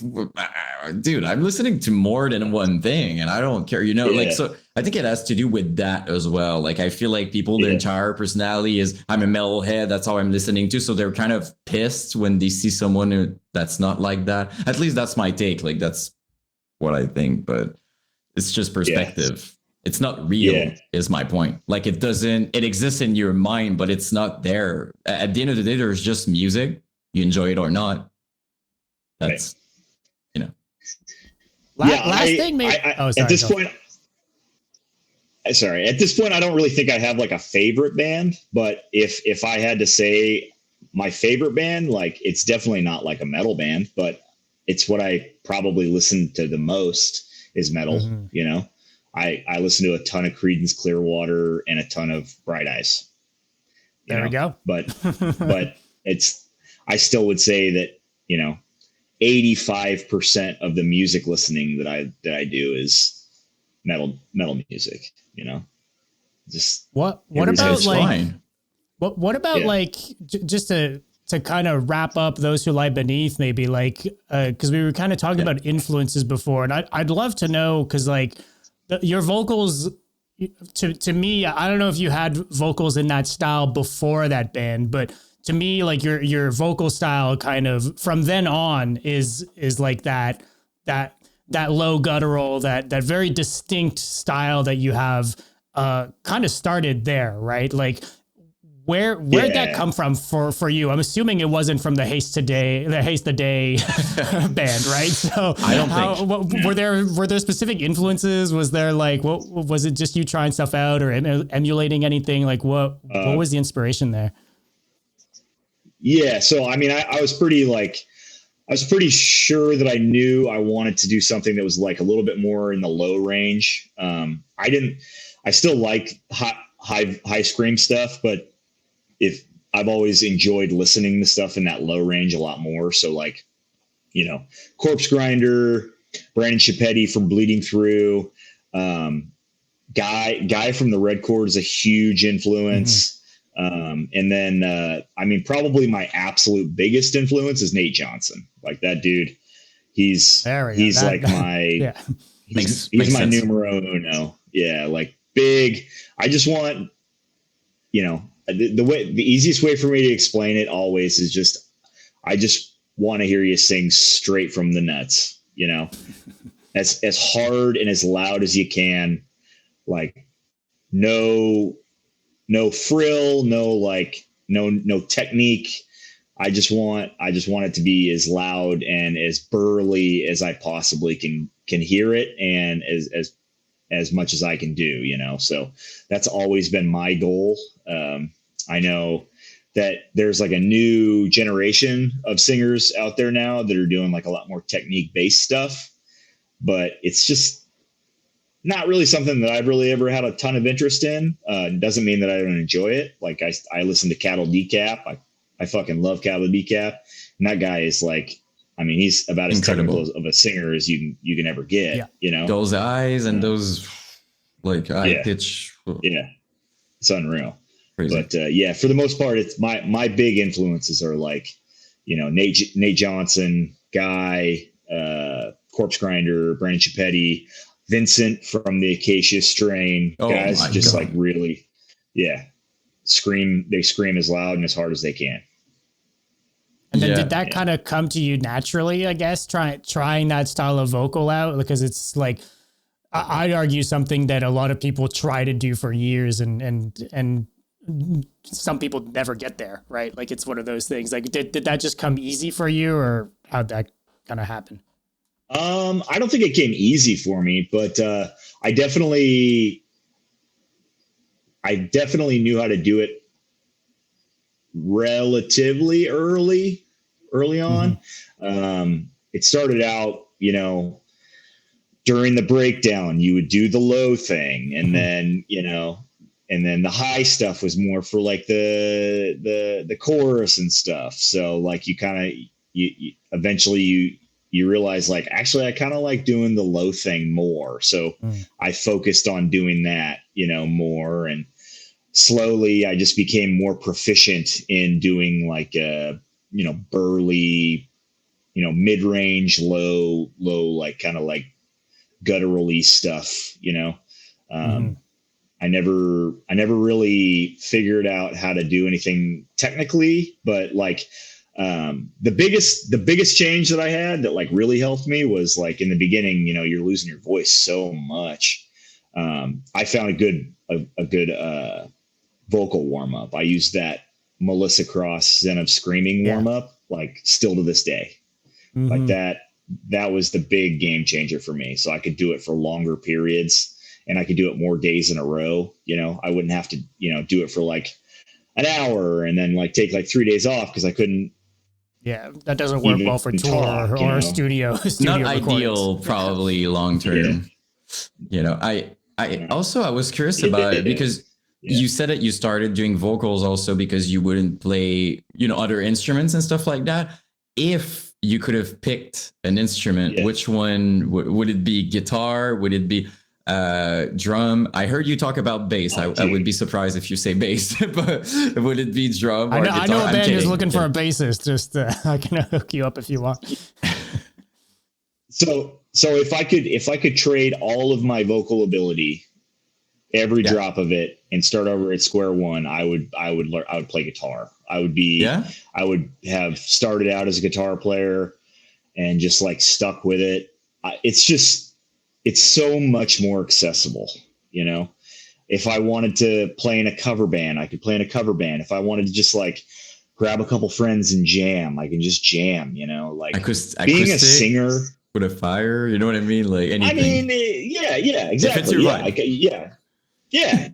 dude, I'm listening to more than one thing, and I don't care, like, so I think it has to do with that as well. Like, I feel like people, their entire personality is, I'm a metalhead, that's all I'm listening to, so they're kind of pissed when they see someone that's not like that. At least that's my take. Like, that's what I think, but it's just perspective. It's not real, is my point. Like, it exists in your mind, but it's not there. At the end of the day, there's just music. You enjoy it or not. That's, Last thing, maybe. At this point, I don't really think I have, like, a favorite band, but if I had to say my favorite band, like, it's definitely not like a metal band, but it's what I probably listen to the most is metal. I listen to a ton of Creedence Clearwater and a ton of Bright Eyes. There we go. But I still would say that, 85% of the music listening that I do is metal music, just what about, like, what about like, just to kind of wrap up those who lie beneath, maybe, like, cause we were kind of talking about influences before, and I'd love to know, cause, like, your vocals, to me, I don't know if you had vocals in that style before that band, but to me, like, your vocal style kind of from then on is like that low guttural, that very distinct style that you have kind of started there, right? Like, where'd that come from for you? I'm assuming it wasn't from the Haste the Day band, right? So I don't think. Were there specific influences? Was there, like, what was it, just you trying stuff out or emulating anything? Like, what was the inspiration there? Yeah, so I mean, I was pretty sure that I knew I wanted to do something that was, like, a little bit more in the low range. I still like high scream stuff, but I've always enjoyed listening to stuff in that low range a lot more. So, like, Corpse Grinder, Brandon Chipetti from Bleeding Through, Guy from the Red Chord is a huge influence. And then, I mean, probably my absolute biggest influence is Nate Johnson. Like, that dude, he's like my, he's my numero uno. Yeah. Like, big. I just want, the easiest way for me to explain it always is just, I just want to hear you sing straight from the nuts, as hard and as loud as you can. Like, no frill, no technique. I just want it to be as loud and as burly as I possibly can hear it, and as much as I can do, so that's always been my goal. I know that there's, like, a new generation of singers out there now that are doing, like, a lot more technique based stuff. but it's just not really something that I've really ever had a ton of interest in. Doesn't mean that I don't enjoy it. Like I listen to Cattle Decap. I fucking love Cattle Decap. And that guy is like, I mean, he's about as Incredible. technical of a singer as you can ever get, Yeah. you know, Those eyes and those like eye Yeah. pitch. yeah, it's unreal. Crazy. But yeah, for the most part, it's my big influences are like, you know, Nate Johnson, Guy, Corpse Grinder, Brandon Chipetti, Vincent from the Acacia Strain. Oh Guys my just God. like really, yeah, they scream as loud and as hard as they can. And then Yeah. did that kind of come to you naturally, I guess, trying that style of vocal out? Because it's like, I'd argue something that a lot of people try to do for years and some people never get there, right? Like it's one of those things. Like did that just come easy for you, or how'd that kind of happen? I don't think it came easy for me, but I definitely knew how to do it relatively early on. It started out, you know, during the breakdown, you would do the low thing, and then, you know, and then the high stuff was more for like the chorus and stuff. So like you kind of you eventually you realize like actually I kind of like doing the low thing more. So I focused on doing that, you know, more, and slowly I just became more proficient in doing like you know, burly, you know, mid-range, low, like kind of like gutturally stuff, you know. I never really figured out how to do anything technically, but like the biggest change that I had that like really helped me was like in the beginning, you know, you're losing your voice so much. I found a good vocal warm up. I used that Melissa Cross Zen of Screaming warm up, like still to this day. Like that was the big game changer for me. So I could do it for longer periods, and I could do it more days in a row. You know, I wouldn't have to, you know, do it for like an hour and then like take like 3 days off because I couldn't. Yeah, that doesn't work well for tour talk, or studio Not recordings. ideal, probably long term. You know, I also I was curious about it because you said that you started doing vocals also because you wouldn't play, you know, other instruments and stuff like that. If you could have picked an instrument, which one would it be? Guitar? Would it be drum? I heard you talk about bass. I would be surprised if you say bass, but would it be drum or guitar? I know a band is looking for a bassist. Just I can hook you up if you want. So if I could trade all of my vocal ability, every drop of it, and start over at square one, I would play guitar. I would have started out as a guitar player and just like stuck with it. It's so much more accessible, you know. If I wanted to play in a cover band, I could play in a cover band. If I wanted to just like grab a couple friends and jam, I can just jam, you know, like being a singer with a fire, you know what I mean? Like anything. I mean, yeah, exactly. Yeah.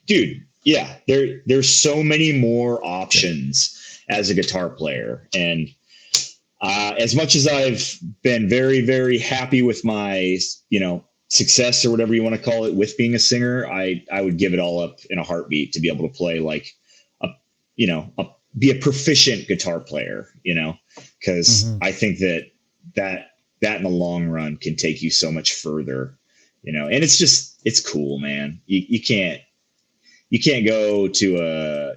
Dude, yeah, there's so many more options as a guitar player. And as much as I've been very, very happy with my, you know, success or whatever you want to call it with being a singer, I would give it all up in a heartbeat to be able to play like be a proficient guitar player, you know, because I think that in the long run can take you so much further, you know. And it's cool, man. You can't go to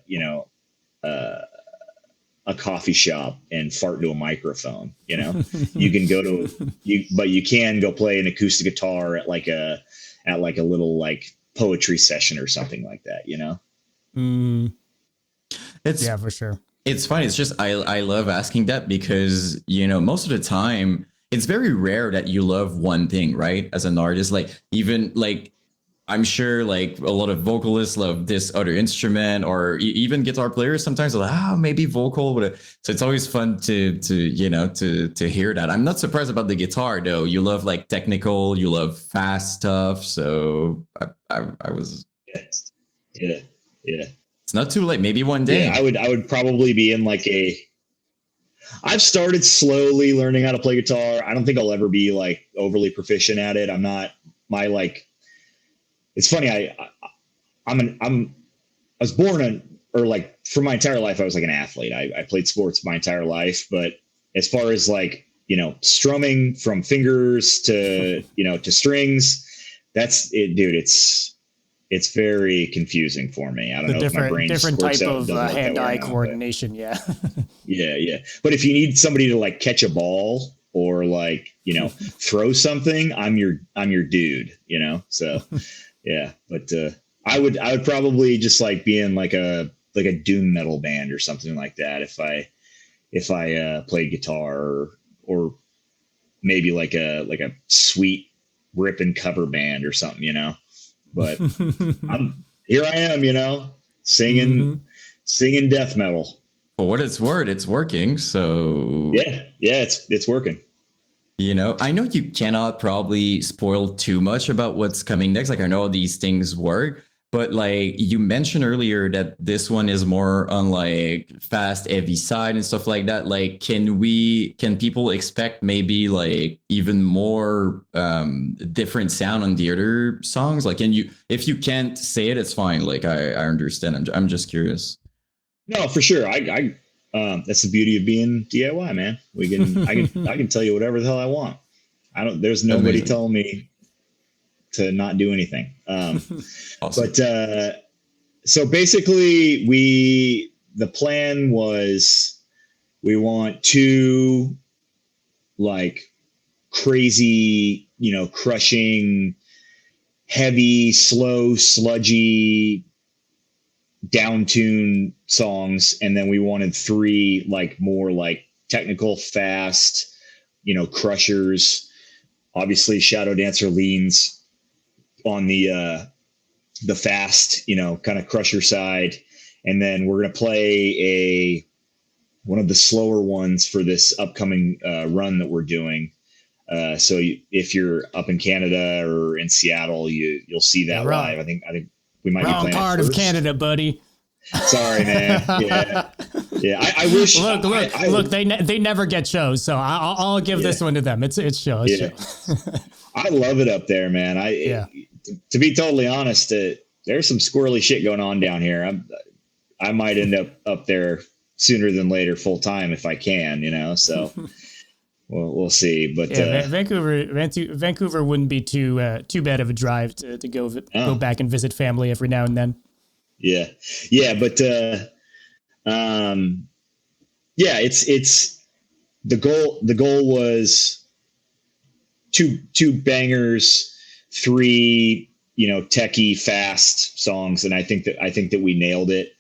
a coffee shop and fart into a microphone, you know. You can go but you can go play an acoustic guitar at like a little like poetry session or something like that, you know. It's for sure. It's funny. It's just I love asking that because, you know, most of the time it's very rare that you love one thing, right? As an artist, like even like I'm sure like a lot of vocalists love this other instrument, or even guitar players sometimes are like, maybe vocal. So it's always fun to you know to hear that. I'm not surprised about the guitar though. You love like technical, you love fast stuff. So I was yeah. It's not too late. Maybe one day. Yeah, I would probably be in like I've started slowly learning how to play guitar. I don't think I'll ever be like overly proficient at it. I'm not my like. It's funny. I was born in, or like for my entire life, I was like an athlete. I played sports my entire life, but as far as like, strumming from fingers to, to strings, that's it, dude. It's very confusing for me. I don't know if my brain different works type out, of doesn't work that way or hand-eye not, coordination. Yeah. yeah, yeah. But if you need somebody to like catch a ball or like, throw something, I'm your dude, So yeah. But I would probably just like be in like a doom metal band or something like that if I played guitar or maybe like a sweet rip and cover band or something. But here I am, singing Mm-hmm. singing death metal. For what it's worth, it's working. So Yeah, it's working. I know you cannot probably spoil too much about what's coming next. Like, I know these things work, but like you mentioned earlier that this one is more on like fast, heavy side and stuff like that. Like, can people expect maybe like even more different sound on the other songs? Like, if you can't say it, it's fine. Like, I understand. I'm just curious. No, for sure. That's the beauty of being DIY, man. I can tell you whatever the hell I want. There's nobody Amazing. telling me to not do anything. Awesome. But so basically the plan was we want two like crazy, crushing, heavy, slow, sludgy, downtune songs, and then we wanted three like more like technical, fast, crushers. Obviously, Shadow Dancer leans on the fast, kind of crusher side, and then we're gonna play one of the slower ones for this upcoming run that we're doing. So if you're up in Canada or in Seattle, you'll see that live. I think we might be Wrong playing part it of first. Canada, buddy. Sorry, man. Yeah, yeah. I wish. Look. They never get shows, so I'll give this one to them. It's show. It's show. I love it up there, man. To be totally honest, there's some squirrely shit going on down here. I might end up there sooner than later, full time if I can. So we'll see. But Vancouver wouldn't be too bad of a drive to go back and visit family every now and then. Yeah, but it's the goal. The goal was two bangers, three techie fast songs, and I think that we nailed it.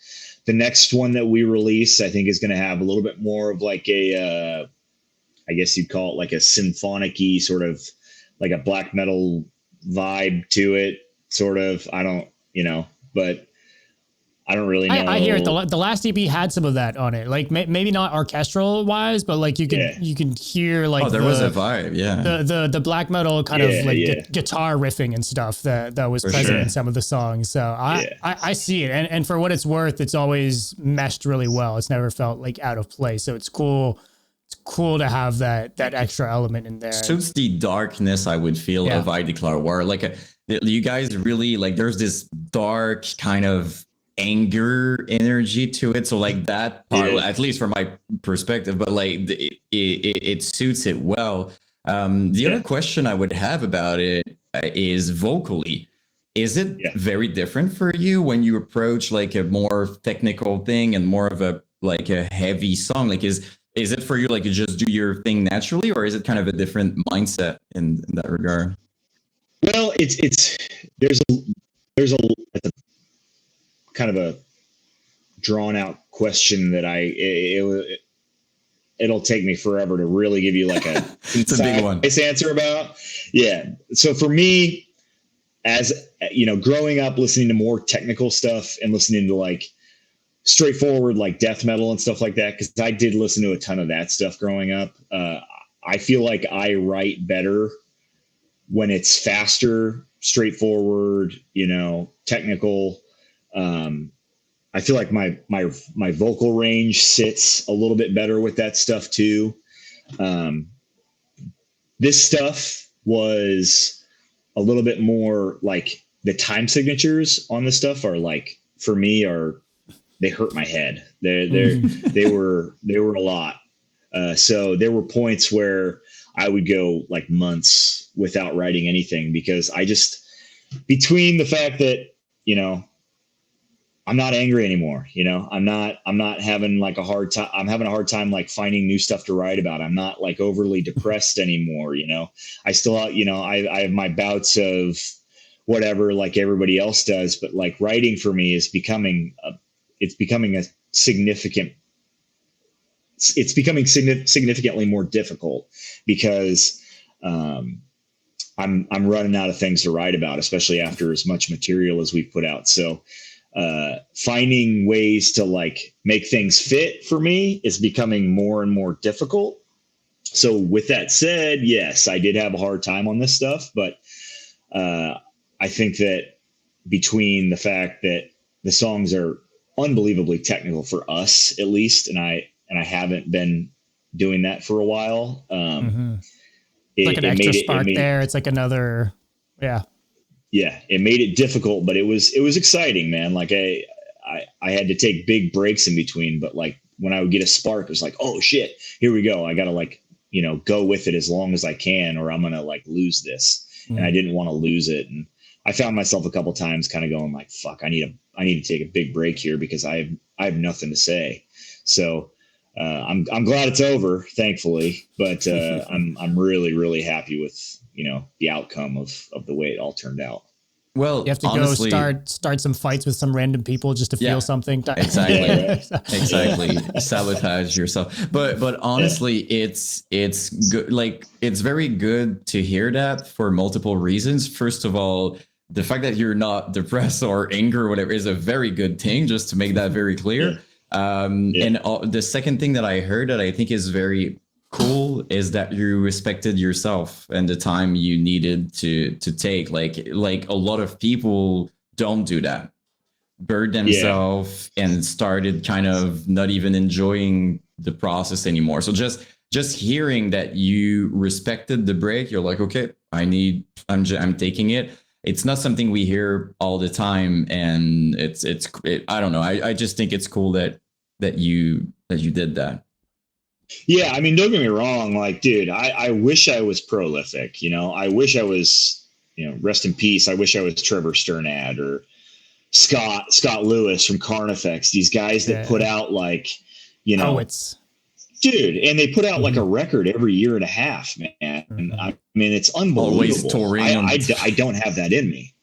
The next one that we release, I think, is going to have a little bit more of like a I guess you'd call it like a symphonic-y sort of like a black metal vibe to it, sort of. I don't, but I don't really know. I hear it. The last EP had some of that on it. Like maybe not orchestral wise, but like you can hear like there was a vibe, the black metal kind of like guitar riffing and stuff that was present in some of the songs. So I see it, and for what it's worth, it's always meshed really well. It's never felt like out of place. So it's cool. It's cool to have that extra element in there. Suits the darkness I would feel of I Declare War. Like you guys really like. There's this dark kind of anger energy to it, so like that part, at least from my perspective, but like it suits it well. The other question I would have about it is vocally, is it very different for you when you approach like a more technical thing and more of a like a heavy song? Like is it for you like you just do your thing naturally, or is it kind of a different mindset in that regard? Well, there's a kind of a drawn out question that it'll take me forever to really give you like a concise answer about. Yeah. So for me, as growing up listening to more technical stuff and listening to like straightforward like death metal and stuff like that, because I did listen to a ton of that stuff growing up. I feel like I write better when it's faster, straightforward, technical. I feel like my vocal range sits a little bit better with that stuff too. Um, this stuff was a little bit more like the time signatures on this stuff are like, for me, they hurt my head. They were a lot. So there were points where I would go like months without writing anything because between the fact that, I'm not angry anymore. I'm not having like a hard time. I'm having a hard time like finding new stuff to write about. I'm not like overly depressed anymore. I still, I have my bouts of whatever, like everybody else does, but like writing for me is becoming significantly more difficult because, I'm running out of things to write about, especially after as much material as we've put out. So, finding ways to like make things fit for me is becoming more and more difficult. So with that said, yes, I did have a hard time on this stuff, but, I think that between the fact that the songs are unbelievably technical for us, at least, and I haven't been doing that for a while. It's like an extra spark there. It's like another, yeah. Yeah, it made it difficult, but it was exciting, man. Like I had to take big breaks in between, but like when I would get a spark, it was like, oh shit, here we go. I got to like, go with it as long as I can, or I'm going to like lose this. And I didn't want to lose it. And I found myself a couple times kind of going like, fuck, I need to take a big break here because I have nothing to say. So, I'm glad it's over, thankfully, but, I'm really, really happy with, the outcome of the way it all turned out. Well, you have to honestly, go start some fights with some random people just to feel something. Exactly. Exactly. Sabotage yourself. But honestly, it's good. Like, it's very good to hear that for multiple reasons. First of all, the fact that you're not depressed or angry or whatever is a very good thing, just to make that very clear. And the second thing that I heard that I think is very cool is that you respected yourself and the time you needed to take. Like a lot of people don't do that, burned themselves and started kind of not even enjoying the process anymore. So just hearing that you respected the break, you're like, okay, I'm taking it. It's not something we hear all the time, and I don't know. I just think it's cool that you did that. Yeah, I mean, don't get me wrong. Like, dude, I wish I was prolific. I wish I was, rest in peace. I wish I was Trevor Sternad or Scott Lewis from Carnifex. These guys that put out like, poets. Dude, and they put out like a record every year and a half, man. And I mean, it's unbelievable. Always touring. I don't have that in me.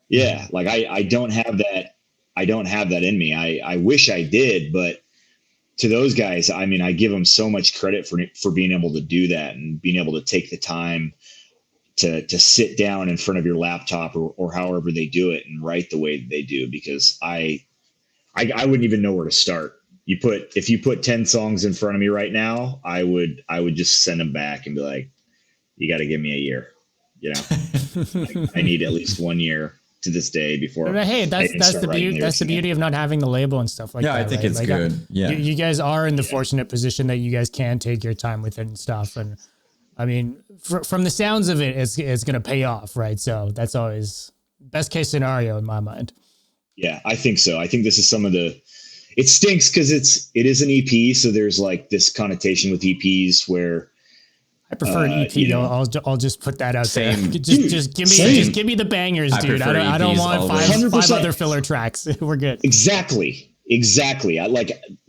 Yeah, like I don't have that. I don't have that in me. I wish I did, but to those guys, I mean, I give them so much credit for being able to do that and being able to take the time to sit down in front of your laptop or however they do it and write the way that they do, because I wouldn't even know where to start. If you put 10 songs in front of me right now, I would just send them back and be like, you got to give me a year. I need at least 1 year to this day before. But hey, that's the beauty of not having the label and stuff like that. Yeah, I think it's good. Yeah, you guys are in the fortunate position that you guys can take your time with it and stuff. And I mean, from the sounds of it, it's going to pay off, right? So that's always best case scenario in my mind. Yeah, I think so. I think this is it stinks because it is an EP, so there's like this connotation with EPs where I prefer an EP. I'll just put that out there. Just give me the bangers, dude. I don't want five other filler tracks. We're good. Exactly.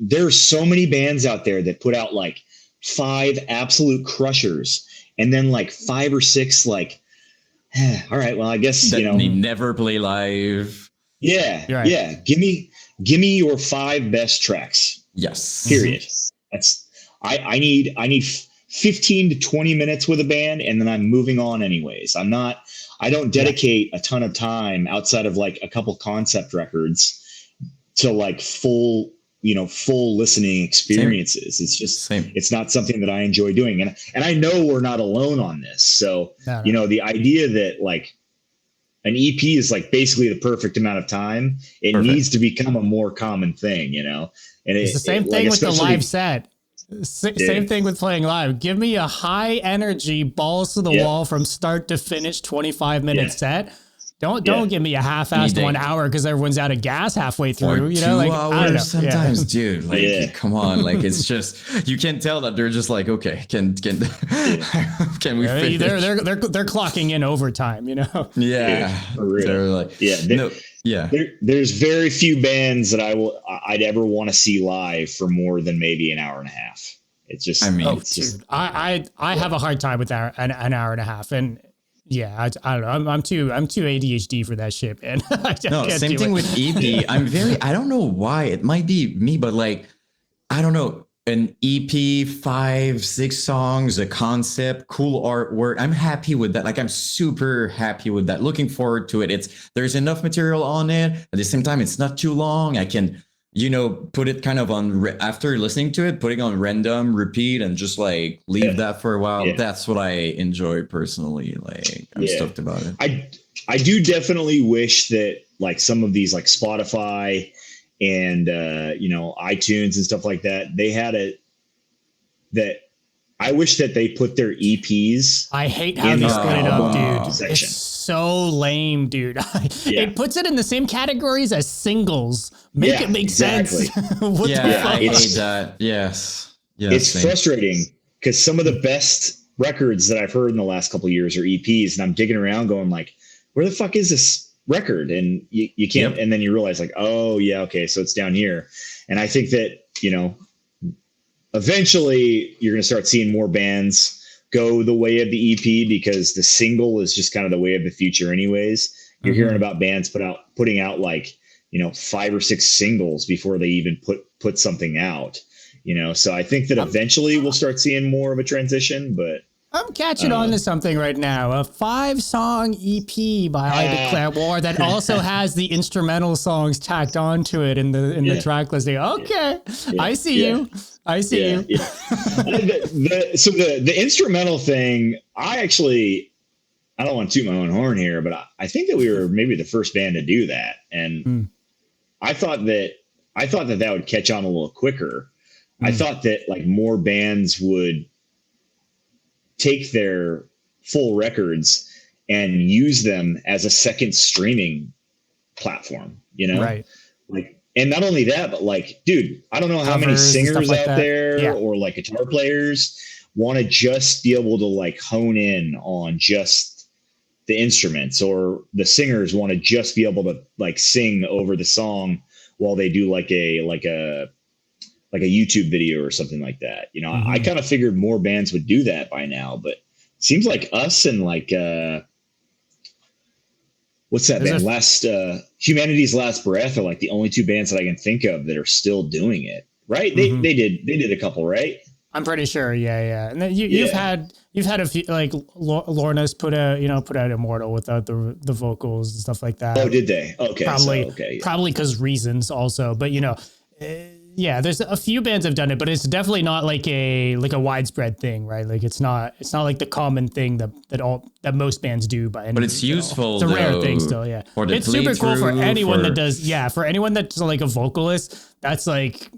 There's so many bands out there that put out like 5 absolute crushers and then like 5 or 6 like, all right, well, I guess they never play live. Yeah, right. Yeah. Give me your 5 best tracks. Yes. Period. That's I need 15 to 20 minutes with a band, and then I'm moving on anyways. I don't dedicate a ton of time outside of like a couple concept records to like full listening experiences. Same. It's just, it's not something that I enjoy doing. And I know we're not alone on this. So, the idea that like, an EP is like basically the perfect amount of time. It needs to become a more common thing, you know? And it's the same thing like, with the live set. Same thing with playing live. Give me a high energy, balls to the wall from start to finish 25-minute set. Don't give me a half-assed 1 hour because everyone's out of gas halfway through. Or you know, like 2 hours sometimes, dude. Like, Yeah. come on, like it's just you can tell that they're just like, okay, can we finish? They're clocking in overtime, you know. Yeah, for real. They're like, There's very few bands that I'd ever want to see live for more than maybe an hour and a half. It's just, I mean, I have a hard time with an hour and a half, and yeah, I don't know. I'm too ADHD for that shit, man. Same thing with EP. I don't know why. It might be me, but like, I don't know. An EP, 5-6 songs, a concept, cool artwork. I'm happy with that. Like, I'm super happy with that. Looking forward to it. There's enough material on it. At the same time, it's not too long. I can, put it kind of on after listening to it, putting on random, repeat, and just like leave that for a while. Yeah. That's what I enjoy personally. Like, I'm stoked about it. I do definitely wish that like some of these like Spotify and iTunes and stuff like that, they had I wish that they put their EPs. I hate how they split it up, dude. Section. It's so lame, dude. It puts it in the same categories as singles. Make it make sense. What the fuck? I hate that. Yes. It's frustrating because some of the best records that I've heard in the last couple of years are EPs, and I'm digging around going like, where the fuck is this record? And you can't, and then you realize like, oh yeah, okay, so it's down here. And I think that, eventually you're going to start seeing more bands go the way of the EP because the single is just kind of the way of the future anyways. You're hearing about bands putting out like, 5 or 6 singles before they even put something out, so I think that eventually we'll start seeing more of a transition, but I'm catching on to something right now. A 5-song EP by I Declare War that also has the instrumental songs tacked onto it in the track listing. Okay, I see you. I see you. Yeah. So the instrumental thing, I don't want to toot my own horn here, but I think that we were maybe the first band to do that, and I thought that would catch on a little quicker. I thought that like more bands would take their full records and use them as a second streaming platform, Right. Like, and not only that, but like, dude, I don't know how many singers out there or like guitar players want to just be able to like hone in on just the instruments, or the singers want to just be able to like sing over the song while they do like a YouTube video or something like that. I kind of figured more bands would do that by now, but it seems like us and like, what's that band? Humanity's Last Breath are like the only 2 bands that I can think of that are still doing it. Right. They did a couple, right? I'm pretty sure. Yeah. And then you've had a few, like Lorna's put out Immortal without the vocals and stuff like that. Oh, did they? Okay. Probably because reasons also, but there's a few bands have done it, but it's definitely not like a widespread thing, right? Like it's not like the common thing that most bands do by any means. But it's useful. It's a rare thing still, yeah. It's super cool for anyone that does, for anyone that's like a vocalist, that's like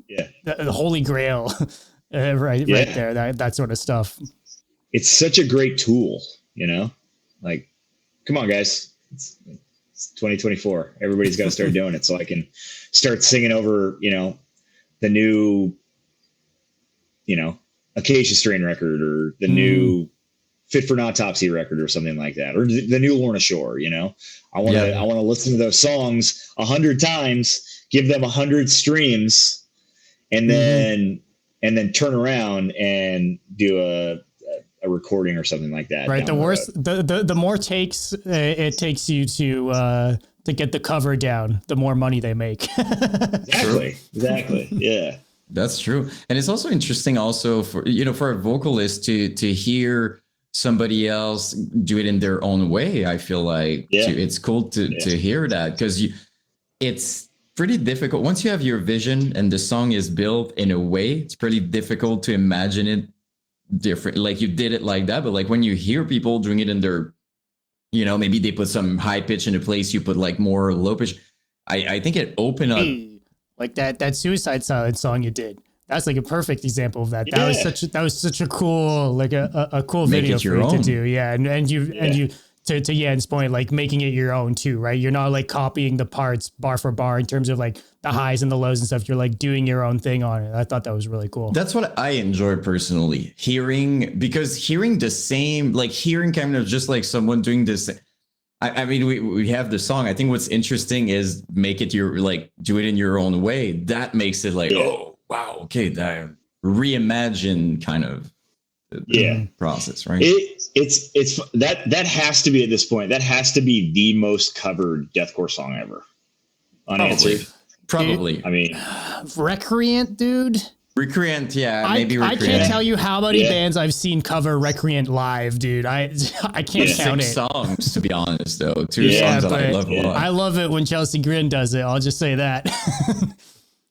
the holy grail right there, that sort of stuff. It's such a great tool, like, come on guys. It's 2024. Everybody's got to start doing it so I can start singing over, the new, Acacia Strain record, or the new Fit for an Autopsy record, or something like that, or the new Lorna Shore. I want to listen to those songs 100 times, give them 100 streams, and then turn around and do a recording or something like that. Right. The more takes it takes you to get the cover down, the more money they make. Exactly. Yeah. That's true. And it's also interesting also for a vocalist to hear somebody else do it in their own way. I feel like it's cool to hear that, because it's pretty difficult. Once you have your vision and the song is built in a way, it's pretty difficult to imagine it different. Like you did it like that, but like when you hear people doing it in their you know, maybe they put some high pitch in a place, you put like more low pitch. I think it opened up. Hey, like that Suicide Silence song you did. That's like a perfect example of that. Yeah. That was such a cool, like a cool Make video it for your you to own. do. Yeah. And you to Yan's point, like making it your own too, right? You're not like copying the parts bar for bar in terms of like the highs and the lows and stuff. You're like doing your own thing on it. I thought that was really cool. That's what I enjoy personally, because hearing the same, like hearing kind of just like someone doing this. I mean, we have the song. I think what's interesting is make it your, like, do it in your own way. That makes it like, oh, wow, okay, that reimagine kind of the process, right? It's that has to be, at this point, that has to be the most covered deathcore song ever. Unanswered. Probably. I mean, Recreant, dude. Recreant, yeah, maybe Recreant. I can't tell you how many bands I've seen cover Recreant live, dude. I can't count it. 6 songs, to be honest, though. 2 songs that I love a lot. I love it when Chelsea Grin does it. I'll just say that.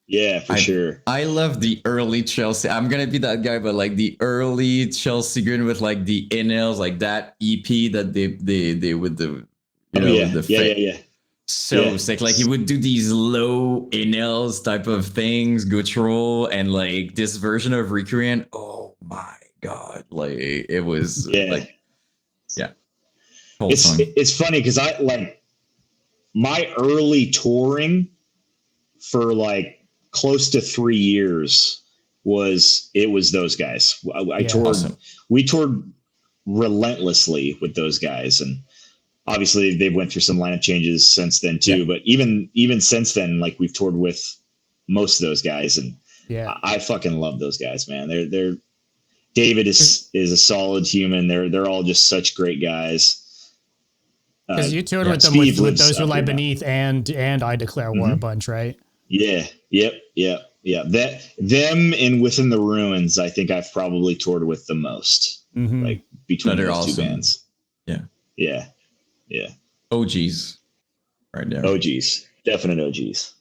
Yeah, for sure. I love the early Chelsea. I'm gonna be that guy, but like the early Chelsea Grin with like the inhales, like that EP that they with the yeah. So sick. Like he would do these low inhales type of things, Guttural, and like this version of Recreant. Oh my god! Like it was like It's funny because I like my early touring for like close to 3 years was those guys. I toured. Awesome. We toured relentlessly with those guys, and obviously they've went through some lineup changes since then too. But even since then, like we've toured with most of those guys, and I fucking love those guys, man. They're David is a solid human. They're all just such great guys. Because you toured with them with Those Who Lie Beneath and I Declare War a bunch, right? Yeah. Yep. That them and Within the Ruins, I think I've probably toured with the most. Like between those two bands. Yeah. OGs, right there. OGs, definite OGs.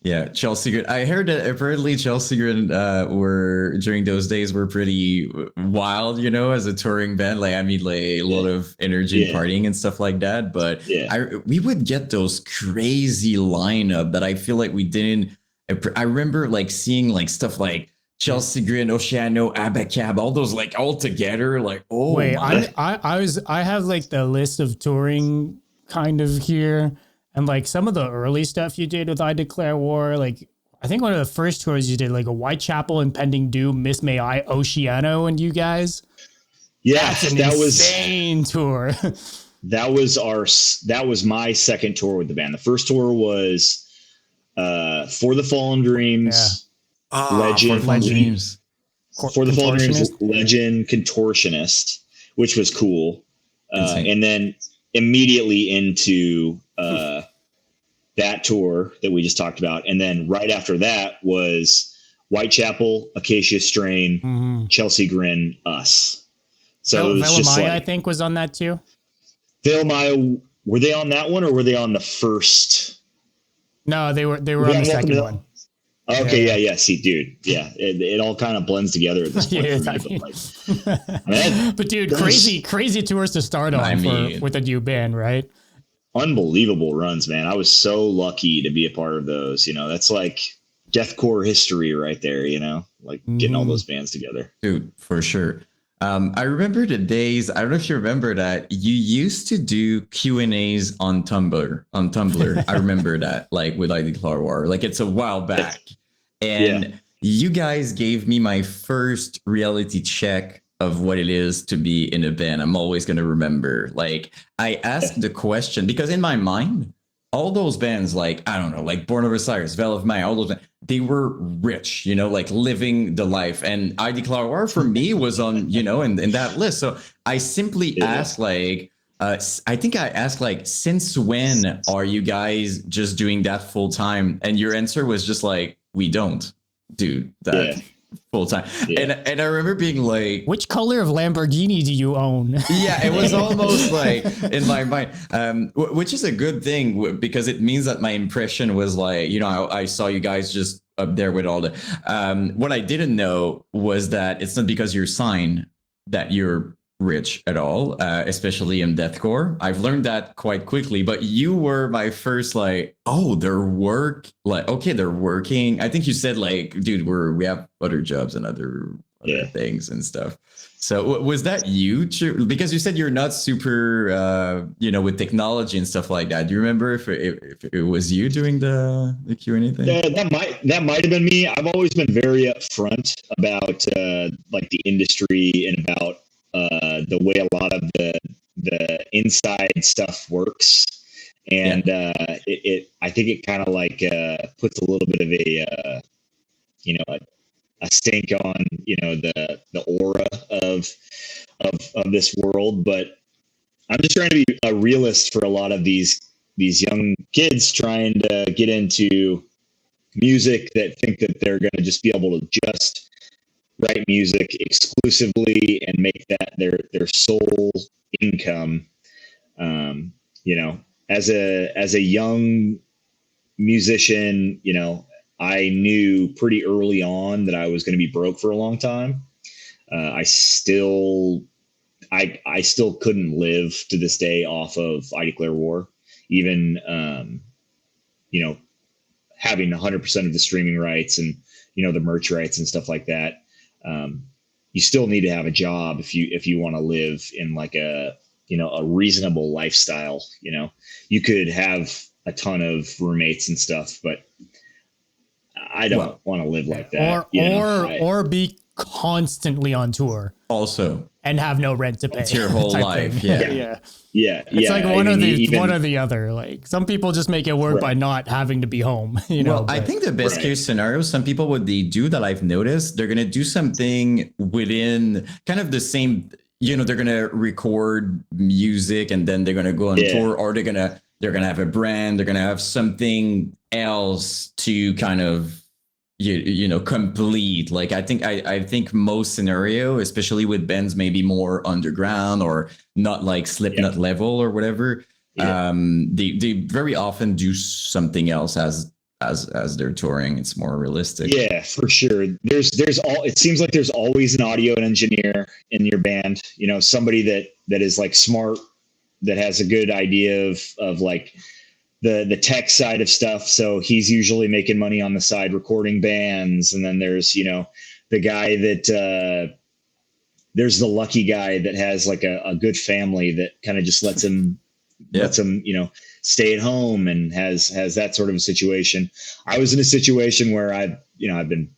Yeah, Chelsea Grin. I heard that apparently Chelsea Grin were during those days were pretty wild, you know, as a touring band. Like I mean, like a lot of energy and partying and stuff like that. But we would get those crazy lineup that I feel like we didn't. I remember like seeing like stuff like Chelsea Grin, Oceano, Abacab, all those like all together. Like I have like the list of touring kind of here. And like some of the early stuff you did with I Declare War, like I think one of the first tours you did, like a Whitechapel, Impending Doom, Miss May I, Oceano, and you guys. Yeah, that's an insane tour. That was my second tour with the band. The first tour was For the Fallen Dreams, Legend, For the Fallen Dreams, Legend, Contortionist, which was cool, and then immediately into that tour that we just talked about. And then right after that was Whitechapel, Acacia Strain, Chelsea Grin, us. So it was just like, I think was on that too. Veilmaya, were they on that one or were they on the first? No, they were on the second one. Okay, yeah. See, dude, it all kind of blends together at this point. But dude, crazy tours to start on with a new band, right? Unbelievable runs, man. I was so lucky to be a part of those. You know, that's like deathcore history right there. You know, like getting all those bands together, dude, for sure. I remember the days. I don't know if you remember that you used to do Q&As on Tumblr. I remember that, like with I Declare War. Like it's a while back, and you guys gave me my first reality check of what it is to be in a band. I'm always going to remember. Like I asked the question because in my mind, all those bands, like, I don't know, like Born of Osiris, Veil of Maya, all those bands, they were rich, you know, like living the life. And I Declare War for me was on, you know, in that list. So I simply asked like, I think I asked like, since when are you guys just doing that full time? And your answer was just like, we don't do that. Full time. And I remember being like, which color of Lamborghini do you own? Yeah, it was almost like in my mind, which is a good thing because it means that my impression was like, you know, I saw you guys just up there with all the what I didn't know was that it's not because you're signed that you're rich at all, especially in deathcore. I've learned that quite quickly, but you were my first like, oh, they're working. I think you said like, dude, we have other jobs and other Yeah. things and stuff. So was that you? Because you said you're not super, with technology and stuff like that. Do you remember if it was you doing the Q&A thing? That might have been me. I've always been very upfront about like the industry and about the way a lot of the inside stuff works, and I think it kind of like puts a little bit of a a stink on the aura of this world. But I'm just trying to be a realist for a lot of these young kids trying to get into music that think that they're going to just be able to just write music exclusively and make that their sole income. As a young musician, I knew pretty early on that I was going to be broke for a long time. I still couldn't live to this day off of I Declare War, even having 100% of the streaming rights and the merch rights and stuff like that. You still need to have a job if you want to live in like a reasonable lifestyle. You could have a ton of roommates and stuff, but I don't want to live like that. Or be constantly on tour also and have no rent to pay. It's your whole life. Yeah. It's like one or the other. Like some people just make it work by not having to be home. I think the best case scenario, some people, what they do that I've noticed, they're going to do something within kind of the same, they're going to record music and then they're going to go on tour, or they're going to have a brand, they're going to have something else to kind of, complete. Like I think most scenario, especially with bands maybe more underground or not like Slipknot level or whatever, they very often do something else as they're touring. It's more realistic. Yeah, for sure. It seems like there's always an audio engineer in your band, somebody that is like smart, that has a good idea of like the tech side of stuff. So he's usually making money on the side recording bands. And then there's, the guy that, there's the lucky guy that has like a good family that kind of just lets him, stay at home and has that sort of a situation. I was in a situation where I've been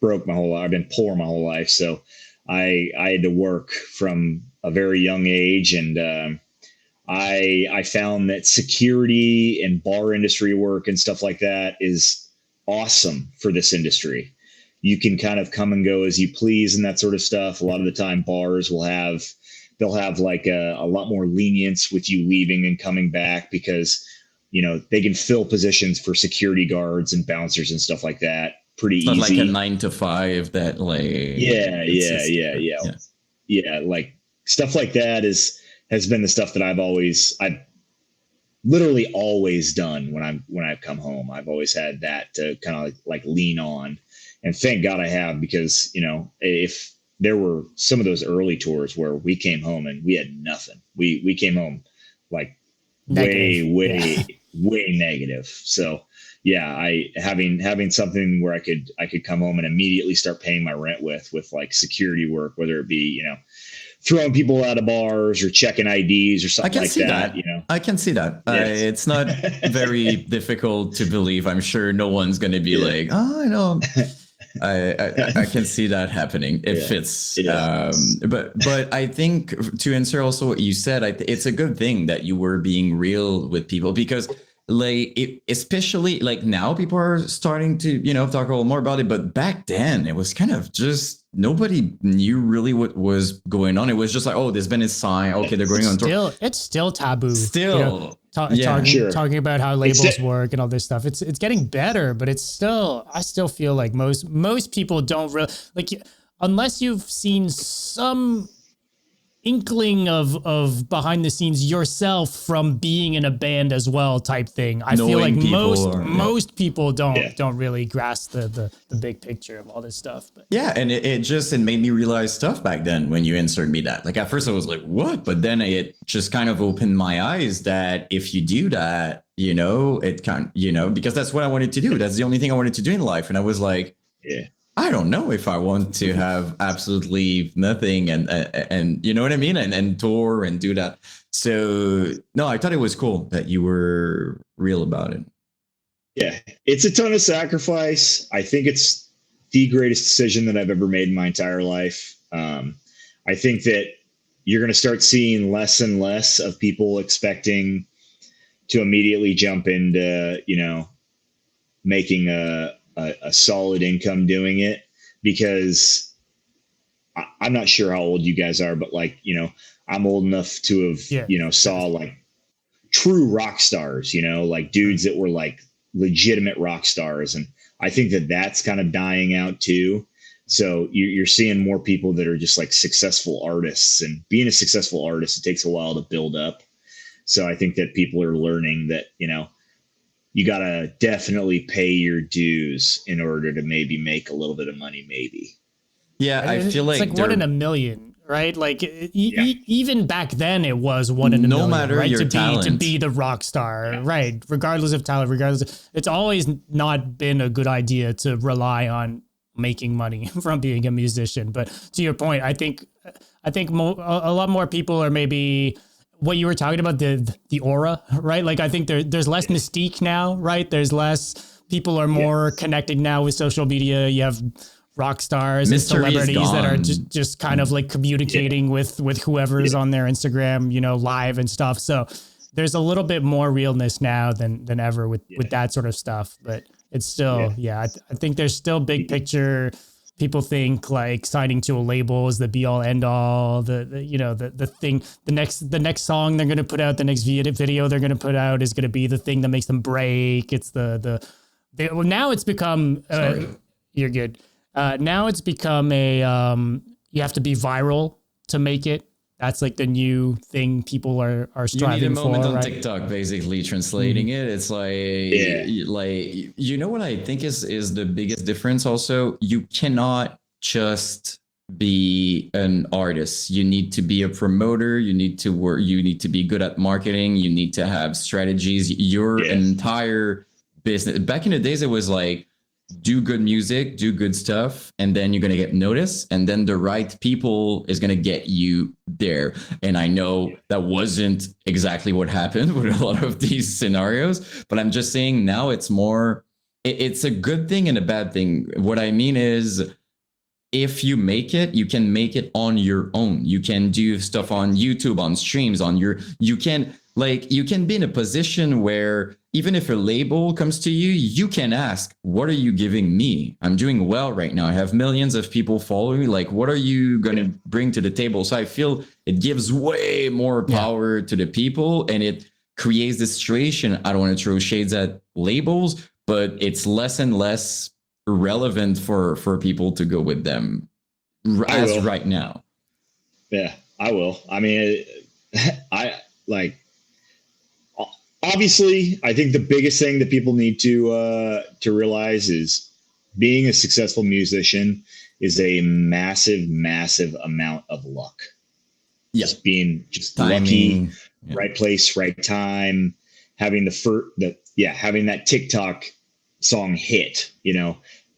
broke my whole life. I've been poor my whole life. So I had to work from a very young age. And, I found that security and bar industry work and stuff like that is awesome for this industry. You can kind of come and go as you please and that sort of stuff. A lot of the time bars they'll have like a lot more lenience with you leaving and coming back because, they can fill positions for security guards and bouncers and stuff like that pretty easy. Not like a 9 to 5 that like. Yeah. Like stuff like that has been the stuff that I've literally always done when I've come home. I've always had that to kind of like lean on, and thank God I have, because, if there were some of those early tours where we came home and we had nothing, we came home like negative. way negative. So yeah, having something where I could come home and immediately start paying my rent with like security work, whether it be, throwing people out of bars or checking IDs or something like that. I can see that. Yes. It's not very difficult to believe. I'm sure no one's going to be like, oh, I know. I can see that happening if it's, but I think to answer also what you said, it's a good thing that you were being real with people, because like especially like now people are starting to talk a little more about it, but back then it was kind of just nobody knew really what was going on. It was just like, oh, this band is signed, okay, they're going on tour. It's still taboo talking about how labels work and all this stuff. It's getting better, but it's still, I still feel like most people don't really like, unless you've seen some inkling of behind the scenes yourself from being in a band as well type thing. I feel like most people don't really grasp the big picture of all this stuff. But yeah, and it made me realize stuff back then when you insert me that. Like at first I was like, what? But then it just kind of opened my eyes that if you do that, it kind because that's what I wanted to do. That's the only thing I wanted to do in life. And I was like, yeah. I don't know if I want to have absolutely nothing and you know what I mean? And tour and do that. So no, I thought it was cool that you were real about it. Yeah. It's a ton of sacrifice. I think it's the greatest decision that I've ever made in my entire life. I think that you're going to start seeing less and less of people expecting to immediately jump into, making a solid income doing it, because I'm not sure how old you guys are, but like, I'm old enough to have, saw like true rock stars, like dudes that were like legitimate rock stars. And I think that that's kind of dying out too. So you're seeing more people that are just like successful artists, and being a successful artist, it takes a while to build up. So I think that people are learning that, you got to definitely pay your dues in order to maybe make a little bit of money, maybe. Yeah, I feel it's like 1 in a million, right? Like even back then it was 1 in a million, no matter right? your talent. To be the rock star, right? Regardless of talent, it's always not been a good idea to rely on making money from being a musician. But to your point, I think a lot more people are maybe what you were talking about, the aura, right? Like I think there's less mystique now, right? There's less, people are more connected now with social media. You have rock stars and celebrities that are just kind of like communicating with whoever's on their Instagram, live and stuff. So there's a little bit more realness now than ever with that sort of stuff, but it's still, I think there's still big picture. People think like signing to a label is the be all end all, the thing, the next song they're going to put out, the next video they're going to put out is going to be the thing that makes them break. It's well, now it's become, you're good. Now it's become you have to be viral to make it. That's like the new thing people are striving for. You need a moment on right? TikTok, basically translating it. It's like, what I think is the biggest difference also? You cannot just be an artist. You need to be a promoter. You need to work. You need to be good at marketing. You need to have strategies. Your entire business. Back in the days, it was like, do good music, do good stuff, and then you're going to get noticed, and then the right people is going to get you there. And I know that wasn't exactly what happened with a lot of these scenarios, but I'm just saying now it's more, it's a good thing and a bad thing. What I mean is, if you make it, you can make it on your own. You can do stuff on YouTube, on streams, you can be in a position where even if a label comes to you, you can ask, what are you giving me? I'm doing well right now. I have millions of people following me. Like, what are you going to bring to the table? So I feel it gives way more power to the people, and it creates this situation. I don't want to throw shades at labels, but it's less and less relevant for people to go with them as right now. Yeah, I will. I mean, obviously, I think the biggest thing that people need to realize is being a successful musician is a massive, massive amount of luck. Yeah. Just being lucky, right place, right time, having having that TikTok song hit,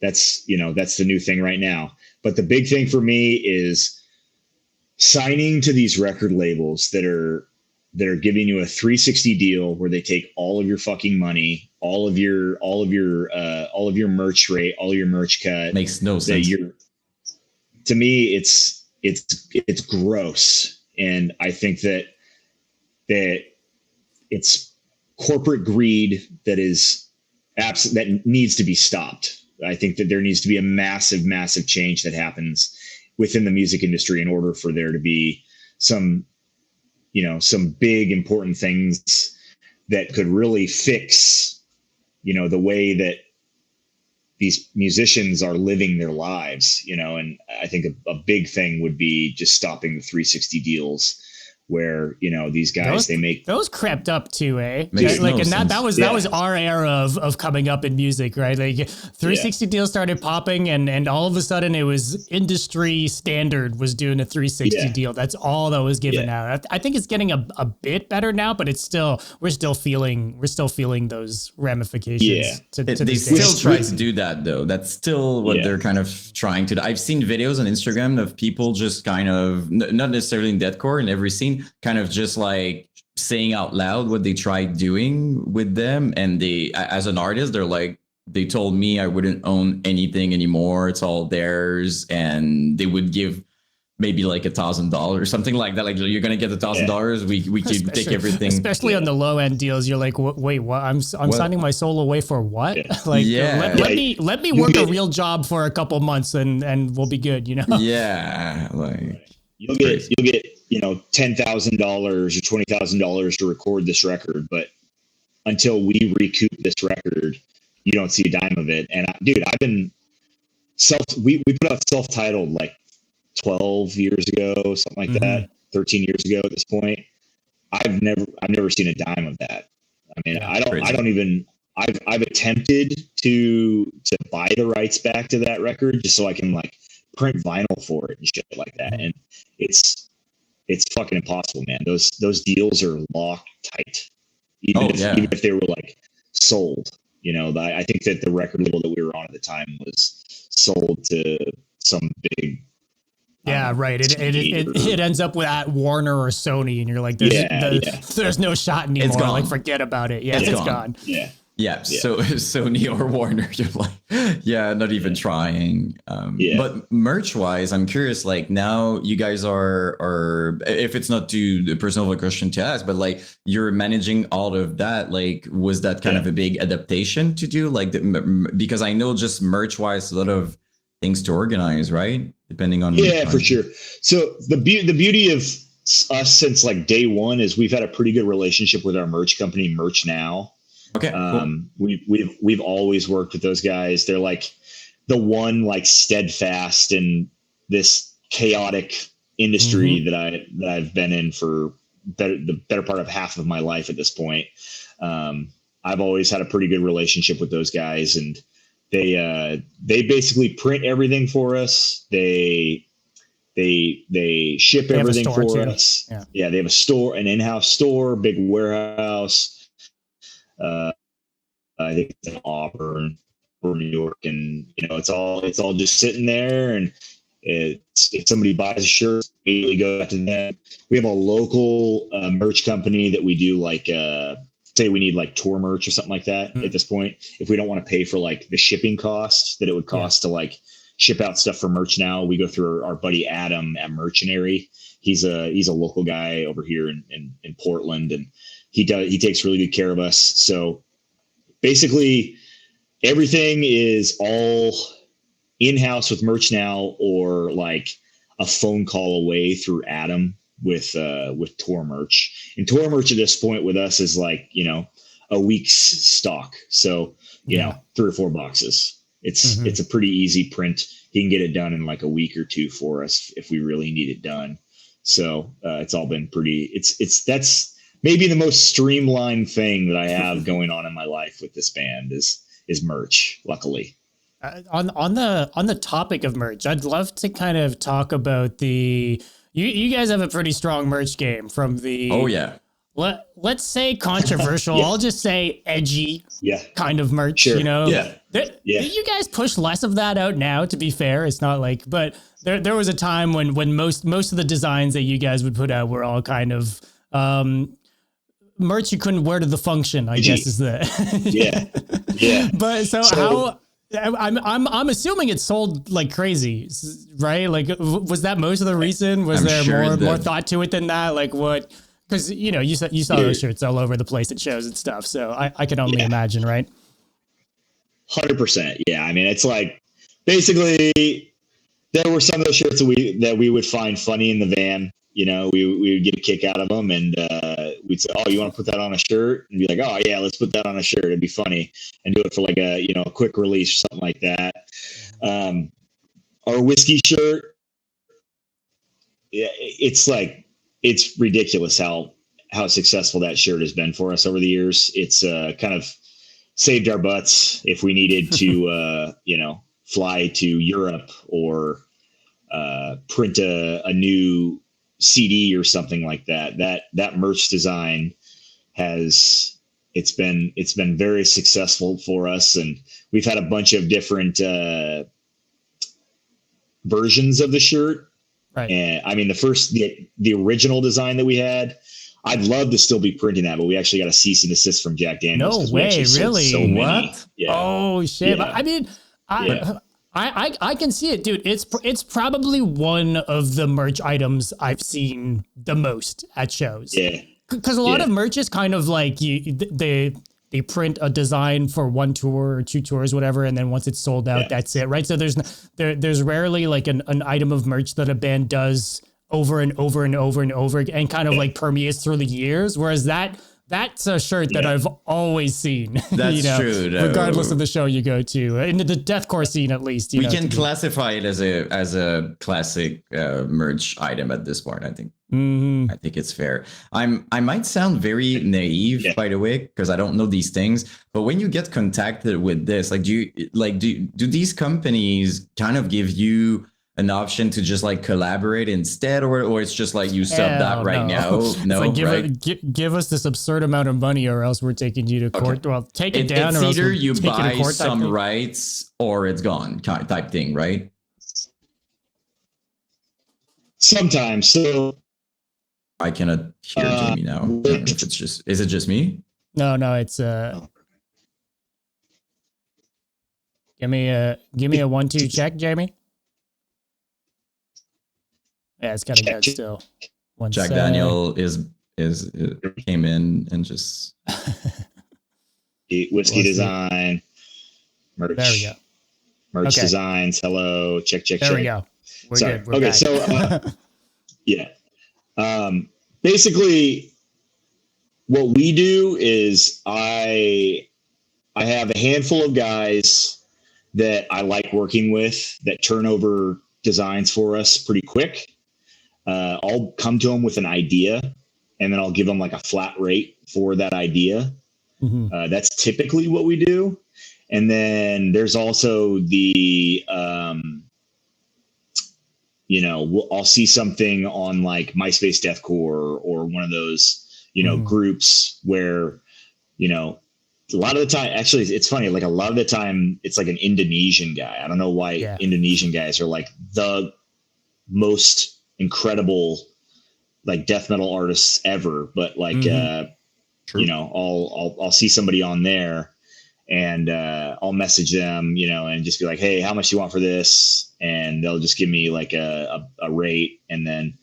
that's the new thing right now. But the big thing for me is signing to these record labels that are giving you a 360 deal where they take all of your fucking money, all of your merch rate, all your merch cut. Makes no sense. To me, it's gross. And I think that it's corporate greed that needs to be stopped. I think that there needs to be a massive, massive change that happens within the music industry in order for there to be some big important things that could really fix, the way that these musicians are living their lives, and I think a big thing would be just stopping the 360 deals where, these guys, they make those crept up too, eh? Makes Like, no and sense. that was our era of coming up in music, right? Like 360 deals started popping, and all of a sudden it was industry standard was doing a 360 deal. That's all that was given out. I think it's getting a bit better now, but it's still we're still feeling those ramifications. Yeah. They still try to do that though. That's still what they're kind of trying to do. I've seen videos on Instagram of people just kind of not necessarily in deathcore in every scene, kind of just like saying out loud what they tried doing with them. And they, as an artist, they're like, they told me I wouldn't own anything anymore. It's all theirs. And they would give maybe like $1,000, something like that. Like, you're going to get $1,000. We can take everything. Especially on the low end deals. You're like, wait, what? I'm signing my soul away for what? Like, let me work a real job for a couple months and we'll be good. Yeah. Like you'll get, $10,000 or $20,000 to record this record, but until we recoup this record, you don't see a dime of it. And I've been we put out self-titled like 12 years ago, something like that, 13 years ago at this point. I've never seen a dime of that. I mean, I've attempted to buy the rights back to that record just so I can like print vinyl for it and shit like that. And it's fucking impossible, man. Those deals are locked tight. Even if they were like sold, I think that the record label that we were on at the time was sold to some big. Yeah, right. It ends up with at Warner or Sony, and you're like, there's no shot anymore. It's gone. Like, forget about it. Yeah, it's gone. Yeah. So Sony or Warner, you're like, not even trying. But merch wise, I'm curious, like now you guys are, if it's not too personal of a question to ask, but like you're managing all of that, like, was that kind of a big adaptation to do? Like, because I know just merch wise, a lot of things to organize, right? Depending on. Yeah, for sure. So the beauty of us since like day one is we've had a pretty good relationship with our merch company, Merch Now. Okay. Cool. We've always worked with those guys. They're like the one like steadfast in this chaotic industry that I've been in for the better part of half of my life at this point. I've always had a pretty good relationship with those guys, and they basically print everything for us. They ship everything for us. Yeah, they have a store, an in-house store, big warehouse. I think it's in Auburn or New York, and it's all just sitting there. And if somebody buys a shirt, immediately go to them. We have a local merch company that we do like say we need like tour merch or something like that. At this point, if we don't want to pay for like the shipping costs that it would cost to like ship out stuff for Merch Now, we go through our buddy Adam at Mercenary. He's a local guy over here in Portland, and he takes really good care of us. So basically everything is all in-house with Merch Now, or like a phone call away through Adam with tour merch. And tour merch at this point with us is like, a week's stock. So, 3 or 4 boxes. It's a pretty easy print. He can get it done in like a week or 2 for us if we really need it done. So it's all been pretty, that's maybe the most streamlined thing that I have going on in my life with this band is merch, luckily. On the topic of merch, I'd love to kind of talk about you guys have a pretty strong merch game from the. Oh yeah. Let's say controversial. I'll just say edgy. Kind of merch. Sure. You guys push less of that out now. To be fair, it's not like, but there was a time when most of the designs that you guys would put out were all kind of merch you couldn't wear to the function, I guess is the. Yeah. But so how I'm assuming it sold like crazy, right? Like, was that most of the reason? Was there more thought to it than that? Like what? Because you saw those shirts all over the place at shows and stuff. So I can only imagine, right? 100%. Yeah. I mean, it's like basically there were some of those shirts that we would find funny in the van. We would get a kick out of them, and we'd say, oh, you want to put that on a shirt? And be like, oh yeah, let's put that on a shirt. It'd be funny, and do it for like a, you know, a quick release or something like that. Our whiskey shirt, yeah, it's like, it's ridiculous how successful that shirt has been for us over the years. It's kind of saved our butts if we needed to, you know, fly to Europe or print a new CD or something like that. That merch design it's been very successful for us, and we've had a bunch of different versions of the shirt. Right. And I mean, the original design that we had, I'd love to still be printing that, but we actually got a cease and desist from Jack Daniels. No way, really? So many. What? Yeah. Oh shit! Yeah. I mean, I can see it, dude. It's probably one of the merch items I've seen the most at shows. Yeah. Because a lot of merch is kind of like they print a design for one tour or two tours, whatever, and then once it's sold out, that's it, right? So there's rarely like an item of merch that a band does over and over and over and over and kind of like permeates through the years. Whereas that's a shirt that I've always seen. That's you know, true, though. regardless of the show you go to, in the deathcore scene at least. We can classify it as a classic merch item at this point, I think. I think it's fair. I might sound very naive, by the way, because I don't know these things. But when you get contacted with this, like, do these companies kind of give you an option to just like collaborate instead, or it's just like you sub that right now? No, like, give us this absurd amount of money, or else we're taking you to court. Well, take it down, it's or else either you buy court some rights or it's gone type thing, right? Sometimes. So I cannot hear Jamie now. I don't know if is it just me? No, it's give me a 1-2 check, Jamie. Yeah, it's gotta go still. Jack Daniel is came in and just whiskey design, merch. There we go. Merch designs. Hello, check. There we go. We're good. We're okay, back. so yeah. Basically, what we do is I have a handful of guys that I like working with that turn over designs for us pretty quick. I'll come to them with an idea, and then I'll give them like a flat rate for that idea. That's typically what we do. And then there's also the you know, I'll see something on like MySpace Deathcore or one of those, you know, groups where, you know, a lot of the time, actually, it's funny. Like a lot of the time it's like an Indonesian guy. I don't know why Indonesian guys are like the most incredible, like death metal artists ever. But like, you know, I'll see somebody on there and I'll message them, you know, and just be like, hey, how much do you want for this? And they'll just give me like a rate, and then,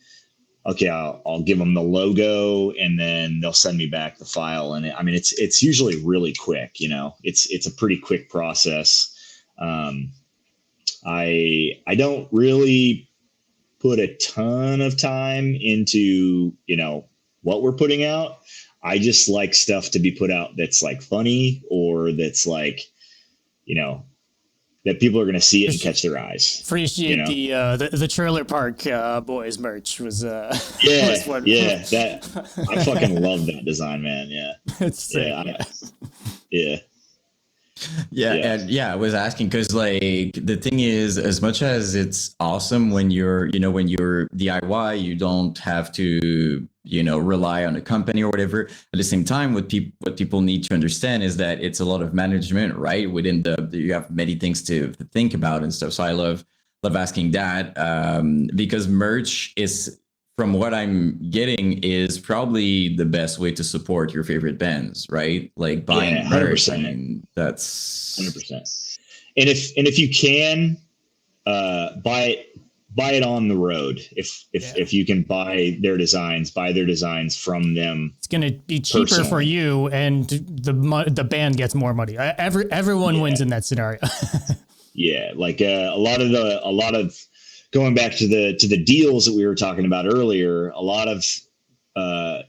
okay, I'll give them the logo, and then they'll send me back the file. And I mean, it's usually really quick, you know, it's a pretty quick process. I don't really put a ton of time into, you know, what we're putting out. I just like stuff to be put out that's like funny, or that's like, you know, that people are going to see it and catch their eyes. Appreciate, you know? the Trailer Park Boys merch was was that I fucking love that design, man. Yeah, it's sick. And I was asking because like the thing is, as much as it's awesome when you're DIY, you don't have to, you know, rely on a company or whatever. At the same time, what people need to understand is that it's a lot of management, right? Within you have many things to think about and stuff. So I love asking that because merch is, from what I'm getting, is probably the best way to support your favorite bands, right? Like buying merch. I mean, that's 100%. And if you can buy it on the road, if you can buy their designs from them, it's going to be cheaper personally for you, and the band gets more money. Everyone wins in that scenario. Like a lot of going back to the deals that we were talking about earlier, a lot of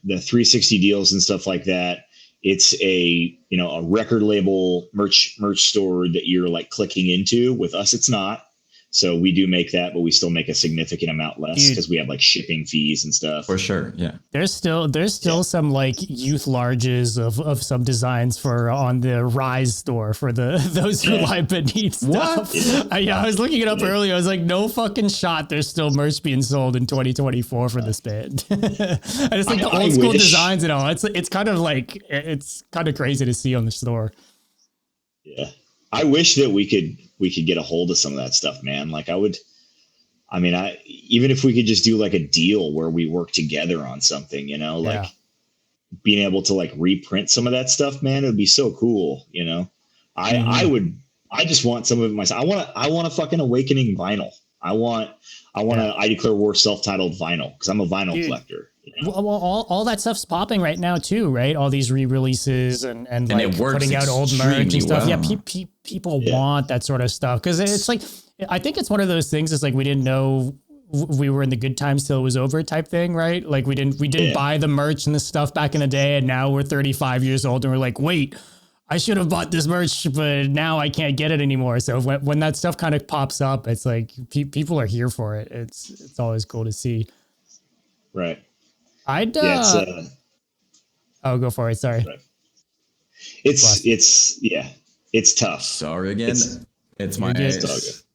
the 360 deals and stuff like that, it's a, you know, a record label merch store that you're like clicking into. With us, it's not. So we do make that, but we still make a significant amount less because we have like shipping fees and stuff. For sure, yeah. There's still some like youth larges of some designs for on the Rise store for those who lie beneath stuff. I was looking it up earlier. I was like, no fucking shot. There's still merch being sold in 2024 for this band. And it's like the old school designs and all. It's kind of like it's kind of crazy to see on the store. Yeah, I wish that we could get a hold of some of that stuff, man. Like even if we could just do like a deal where we work together on something, you know, like being able to like reprint some of that stuff, man, it would be so cool. You know, I just want some of it myself. I want a fucking Awakening vinyl. I want a I Declare War self-titled vinyl because I'm a vinyl collector. You know? Well, all that stuff's popping right now too, right? All these re-releases and like putting out old merch and stuff. Well. Yeah, people want that sort of stuff because it's like, I think it's one of those things. It's like we didn't know we were in the good times till it was over type thing, right? Like we didn't buy the merch and the stuff back in the day, and now we're 35 years old and we're like, wait, I should have bought this merch, but now I can't get it anymore. So when that stuff kind of pops up, it's like people are here for it. It's always cool to see. Right. I'd go for it. Sorry. Right. It's tough. Sorry again. It's my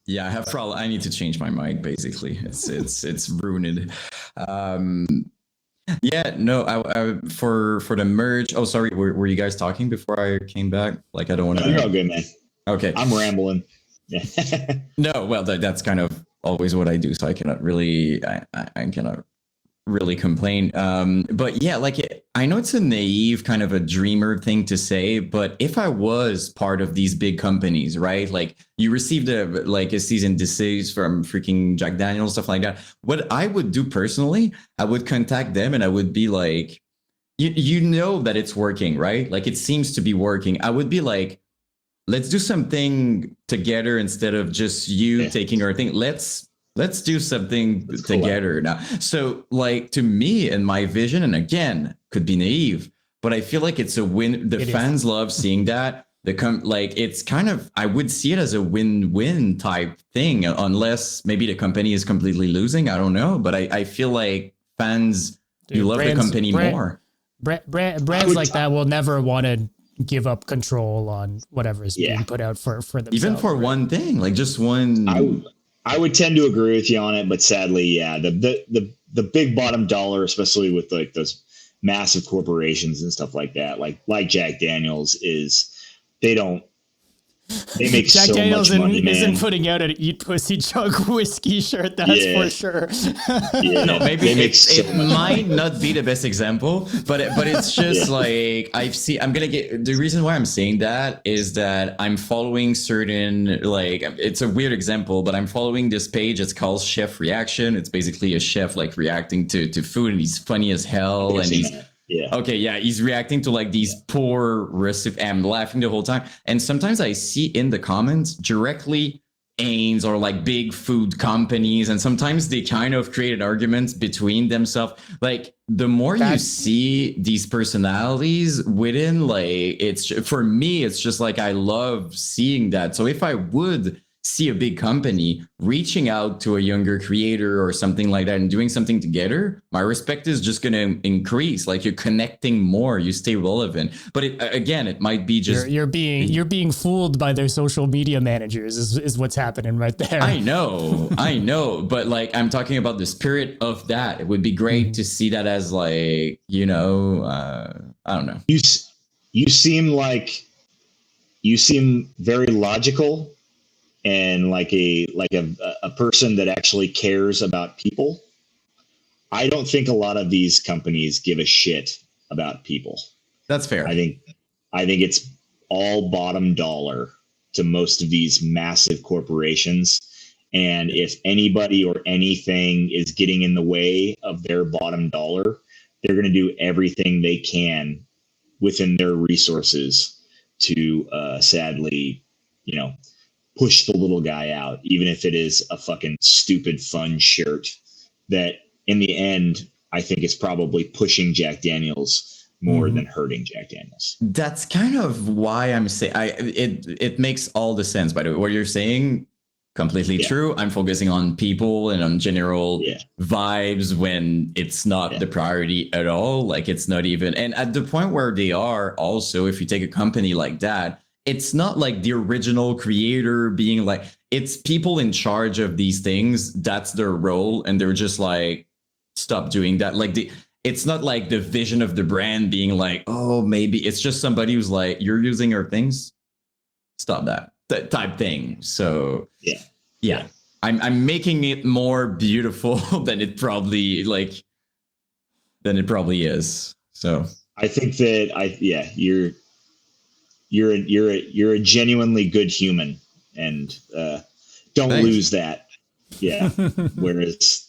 yeah. I have problem. I need to change my mic. Basically, it's ruined. Yeah. No. I for the merge. Oh, sorry. Were you guys talking before I came back? Like I don't want to. You're all good, man. Okay. I'm rambling. Yeah. No. Well, that's kind of always what I do. So I cannot really. I cannot really complain. But yeah, like I know it's a naive kind of a dreamer thing to say, but if I was part of these big companies, right? Like you received a cease and desist from freaking Jack Daniels, stuff like that. What I would do personally, I would contact them and I would be like, you know that it's working, right? Like it seems to be working. I would be like, let's do something together instead of just you taking our thing. Let's do something together now. So like to me and my vision, and again, could be naive, but I feel like it's a win. The fans love seeing that. It's kind of, I would see it as a win-win type thing, unless maybe the company is completely losing. I don't know, but I feel like fans love the company more. Brands like that will never want to give up control on whatever is being put out for themselves. Even for one thing, like just one. I would tend to agree with you on it, but sadly, yeah, the big bottom dollar, especially with like those massive corporations and stuff like that, like Jack Daniels, they make Jack so Daniels much money, man. Isn't putting out an Eat Pussy Chug whiskey shirt, that's for sure. No, maybe it might not be the best example, but it's just like the reason why I'm saying that is that I'm following certain, like, it's a weird example, but I'm following this page. It's called Chef Reaction. It's basically a chef like reacting to food, and he's funny as hell, and he's he's reacting to like these poor recipes. I'm laughing the whole time. And sometimes I see in the comments directly Ains or like big food companies, and sometimes they kind of created arguments between themselves. Like the more you see these personalities within, like, it's, for me, it's just like I love seeing that. So if I would see a big company reaching out to a younger creator or something like that and doing something together, my respect is just going to increase. Like you're connecting more, you stay relevant. But it might be just you're being fooled by their social media managers is what's happening right there. I know, but like I'm talking about the spirit of that. It would be great to see that as like, I don't know. You seem very logical and like a person that actually cares about people. I don't think a lot of these companies give a shit about people. That's fair. I think it's all bottom dollar to most of these massive corporations. And if anybody or anything is getting in the way of their bottom dollar, they're going to do everything they can within their resources to sadly, push the little guy out, even if it is a fucking stupid fun shirt that in the end, I think it's probably pushing Jack Daniels more than hurting Jack Daniels. That's kind of why I'm saying it makes all the sense. By the way, what you're saying, completely true. I'm focusing on people and on general vibes when it's not the priority at all. Like it's not even, and at the point where they are also, if you take a company like that, it's not like the original creator being like, it's people in charge of these things. That's their role. And they're just like, stop doing that. Like it's not like the vision of the brand being like, oh, maybe it's just somebody who's like, you're using our things. Stop that type thing. So yeah. I'm making it more beautiful than it probably is. So I think that you're a genuinely good human, and don't lose that. Yeah. Whereas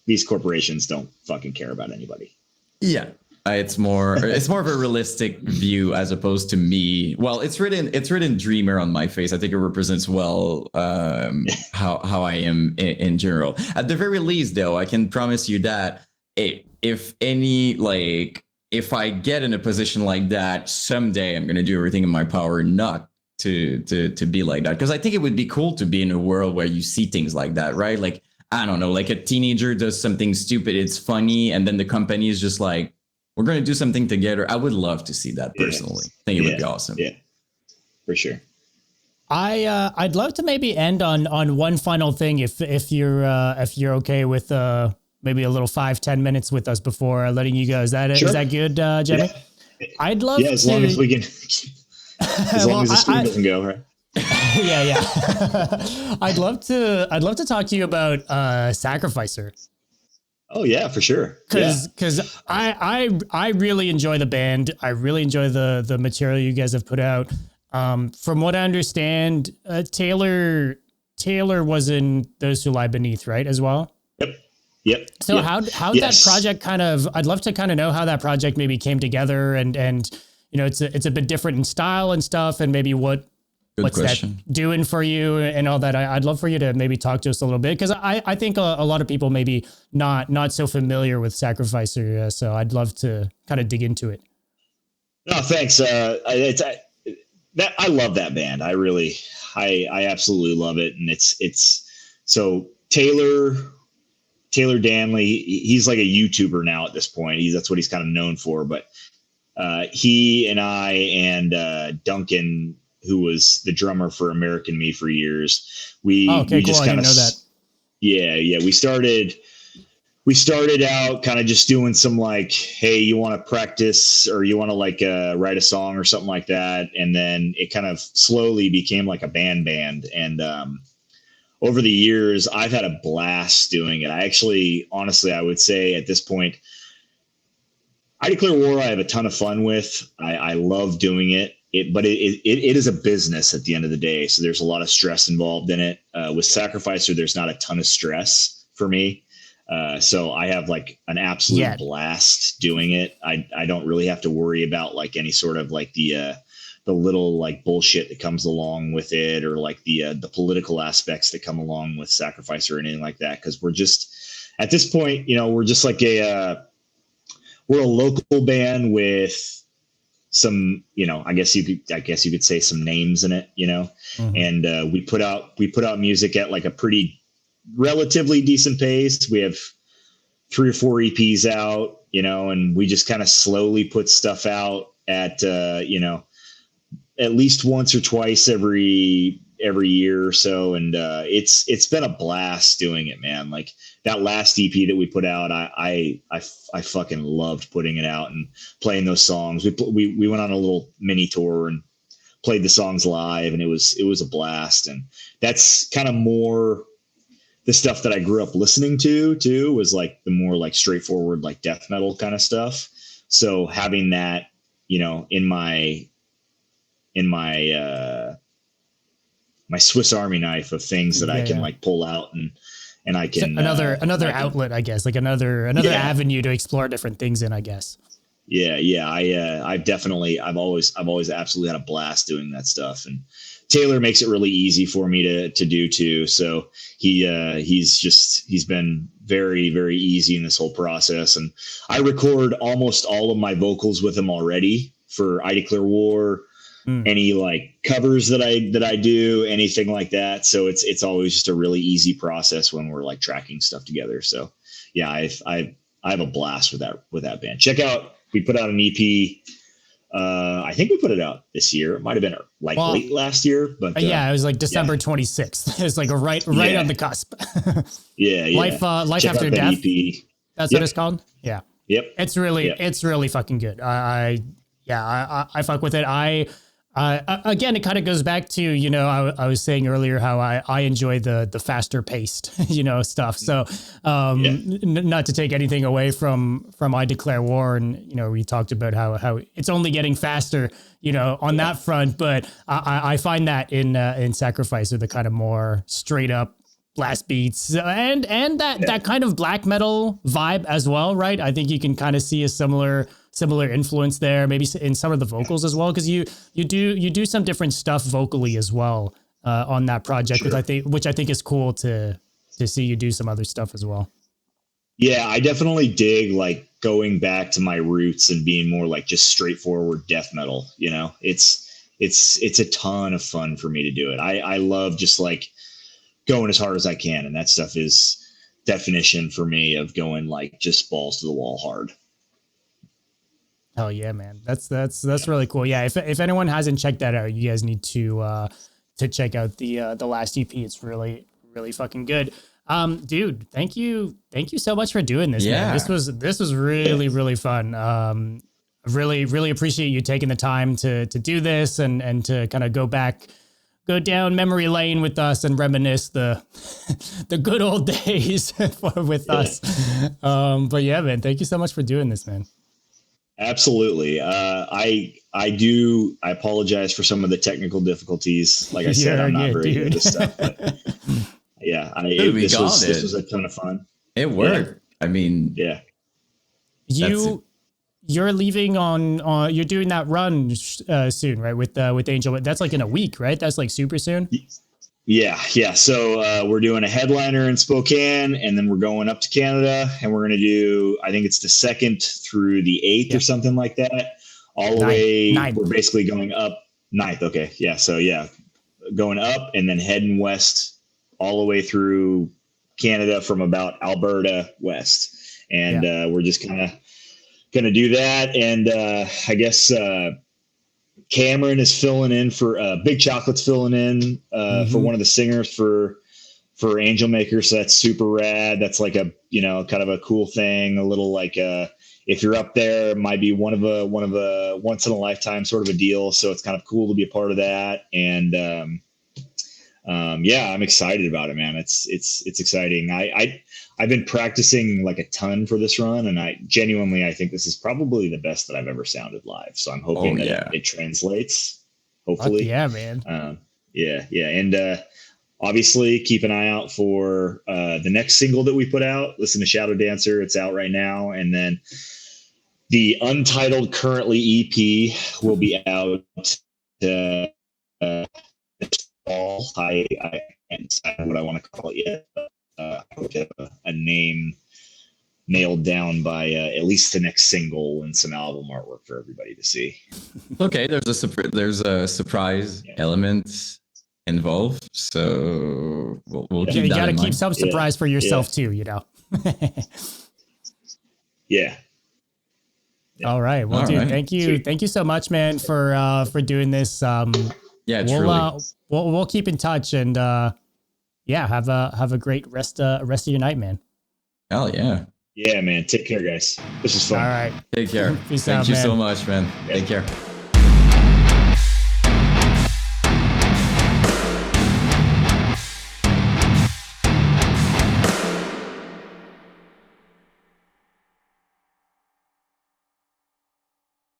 these corporations don't fucking care about anybody. Yeah. It's more of a realistic view as opposed to me. Well, it's written dreamer on my face. I think it represents well how I am in general. At the very least, though, I can promise you that if I get in a position like that someday, I'm going to do everything in my power not to be like that, because I think it would be cool to be in a world where you see things like that, right? Like, I don't know, like a teenager does something stupid, it's funny, and then the company is just like, we're going to do something together. I would love to see that personally. I think it would be awesome. Yeah, for sure. I'd love to maybe end on one final thing, if you're okay with maybe a little 5-10 minutes with us before letting you go. Is that good, Jimmy? Yeah. I'd love to. As long as we can. As long as the stream doesn't go, right? Yeah. I'd love to talk to you about Sacrificer. Oh yeah, for sure. Because I really enjoy the band. I really enjoy the material you guys have put out. From what I understand, Taylor was in Those Who Lie Beneath, right, as well? Yep. So how that project I'd love to kind of know how that project maybe came together, and you know, it's a bit different in style and stuff, and maybe what's that doing for you and all that. I'd love for you to maybe talk to us a little bit, because I think a lot of people maybe not so familiar with Sacrificer, so I'd love to kind of dig into it. No, thanks. I love that band. I absolutely love it, and it's so Taylor Danley. He's like a YouTuber now at this point. That's what he's kind of known for. But he and I and Duncan, who was the drummer for American Me for years, we just kind of know that. Yeah. We started out kind of just doing some like, hey, you want to practice or you want to like write a song or something like that. And then it kind of slowly became like a band. And over the years, I've had a blast doing it. Honestly, I would say at this point, I Declare War, I have a ton of fun with. I love doing it. But it is a business at the end of the day. So there's a lot of stress involved in it. With Sacrificer, there's not a ton of stress for me. So I have like an absolute blast doing it. I don't really have to worry about like any sort of like the little like bullshit that comes along with it, or like the political aspects that come along with Sacrificer or anything like that. Cause we're just at this point, you know, we're just like we're a local band with some, you know, I guess you could say some names in it, you know, and we put out music at like a pretty relatively decent pace. We have 3 or 4 EPs out, you know, and we just kind of slowly put stuff out at, you know, at least once or twice every year or so. And it's been a blast doing it, man. Like that last EP that we put out, I fucking loved putting it out and playing those songs. We went on a little mini tour and played the songs live, and it was a blast. And that's kind of more the stuff that I grew up listening to too, was like the more like straightforward, like death metal kind of stuff. So having that, you know, in my my Swiss Army knife of things that I can like pull out and I can another outlet, I guess, like another avenue to explore different things in, I guess. Yeah. I've always absolutely had a blast doing that stuff. And Taylor makes it really easy for me to do too. So he's been very, very easy in this whole process. And I record almost all of my vocals with him already for I Declare War, any like covers that I do, anything like that. So it's always just a really easy process when we're like tracking stuff together. So yeah, I have a blast with that band. Check out, we put out an EP. I think we put it out this year. It might have been like late last year, but yeah, it was like December 26th. It's like right on the cusp. Yeah. Life Check After that Death. EP. That's what it's called. Yeah. Yep. It's really fucking good. I fuck with it. Again, it kind of goes back to, you know, I was saying earlier how I enjoy the faster paced, you know, stuff. So not to take anything away from I Declare War. And, you know, we talked about how it's only getting faster, you know, on that front. But I find that in Sacrifice are the kind of more straight up blast beats and that kind of black metal vibe as well. Right. I think you can kind of see a similar influence there, maybe in some of the vocals as well, because you do some different stuff vocally as well on that project, which I think is cool to see you do some other stuff as well. Yeah, I definitely dig like going back to my roots and being more like just straightforward death metal. You know, it's a ton of fun for me to do it. I love just like going as hard as I can, and that stuff is definition for me of going like just balls to the wall hard. Hell yeah, man. That's really cool. Yeah. If anyone hasn't checked that out, you guys need to check out the last EP. It's really, really fucking good. Dude, thank you so much for doing this. Yeah. Man. This was really, really fun. Really, really appreciate you taking the time to do this and to kind of go down memory lane with us and reminisce the good old days with us. But yeah, man, thank you so much for doing this, man. Absolutely. I apologize for some of the technical difficulties. Like I said, I'm not very good at this stuff, but yeah, this was a ton of fun. It worked. Yeah. I mean, yeah. You're leaving on you're doing that run soon, right? With Angel. That's like in a week, right? That's like super soon. Yeah. So we're doing a headliner in Spokane, and then we're going up to Canada, and we're going to do, I think it's the 2nd through the 8th or something like that. All the way, we're basically going up 9th. Okay. Yeah. So yeah, going up and then heading west all the way through Canada from about Alberta west. And we're just kind of going to do that. And I guess Cameron is filling in for Big Chocolate's filling in for one of the singers for Angelmaker. So that's super rad. That's like a, you know, kind of a cool thing. A little like if you're up there, it might be one of a once in a lifetime sort of a deal. So it's kind of cool to be a part of that. And yeah, I'm excited about it, man. It's exciting. I've been practicing like a ton for this run, and I think this is probably the best that I've ever sounded live. So I'm hoping that it translates. Hopefully. Fuck yeah, man. Yeah. And obviously keep an eye out for the next single that we put out. Listen to Shadow Dancer. It's out right now. And then the Untitled Currently EP will be out this fall. I can't decide what I want to call it yet. I hope to have a name nailed down by at least the next single and some album artwork for everybody to see. Okay, there's a surprise element involved, so we'll keep that in mind. You gotta keep some surprise for yourself too, you know. Yeah. All right. Well, dude, thank you so much, man, for doing this. We'll keep in touch and have a great rest of your night, man. Hell yeah. Yeah, man. Take care, guys. This is fun. All right. Take care. Peace Thank out, you man. so much, man. Take care.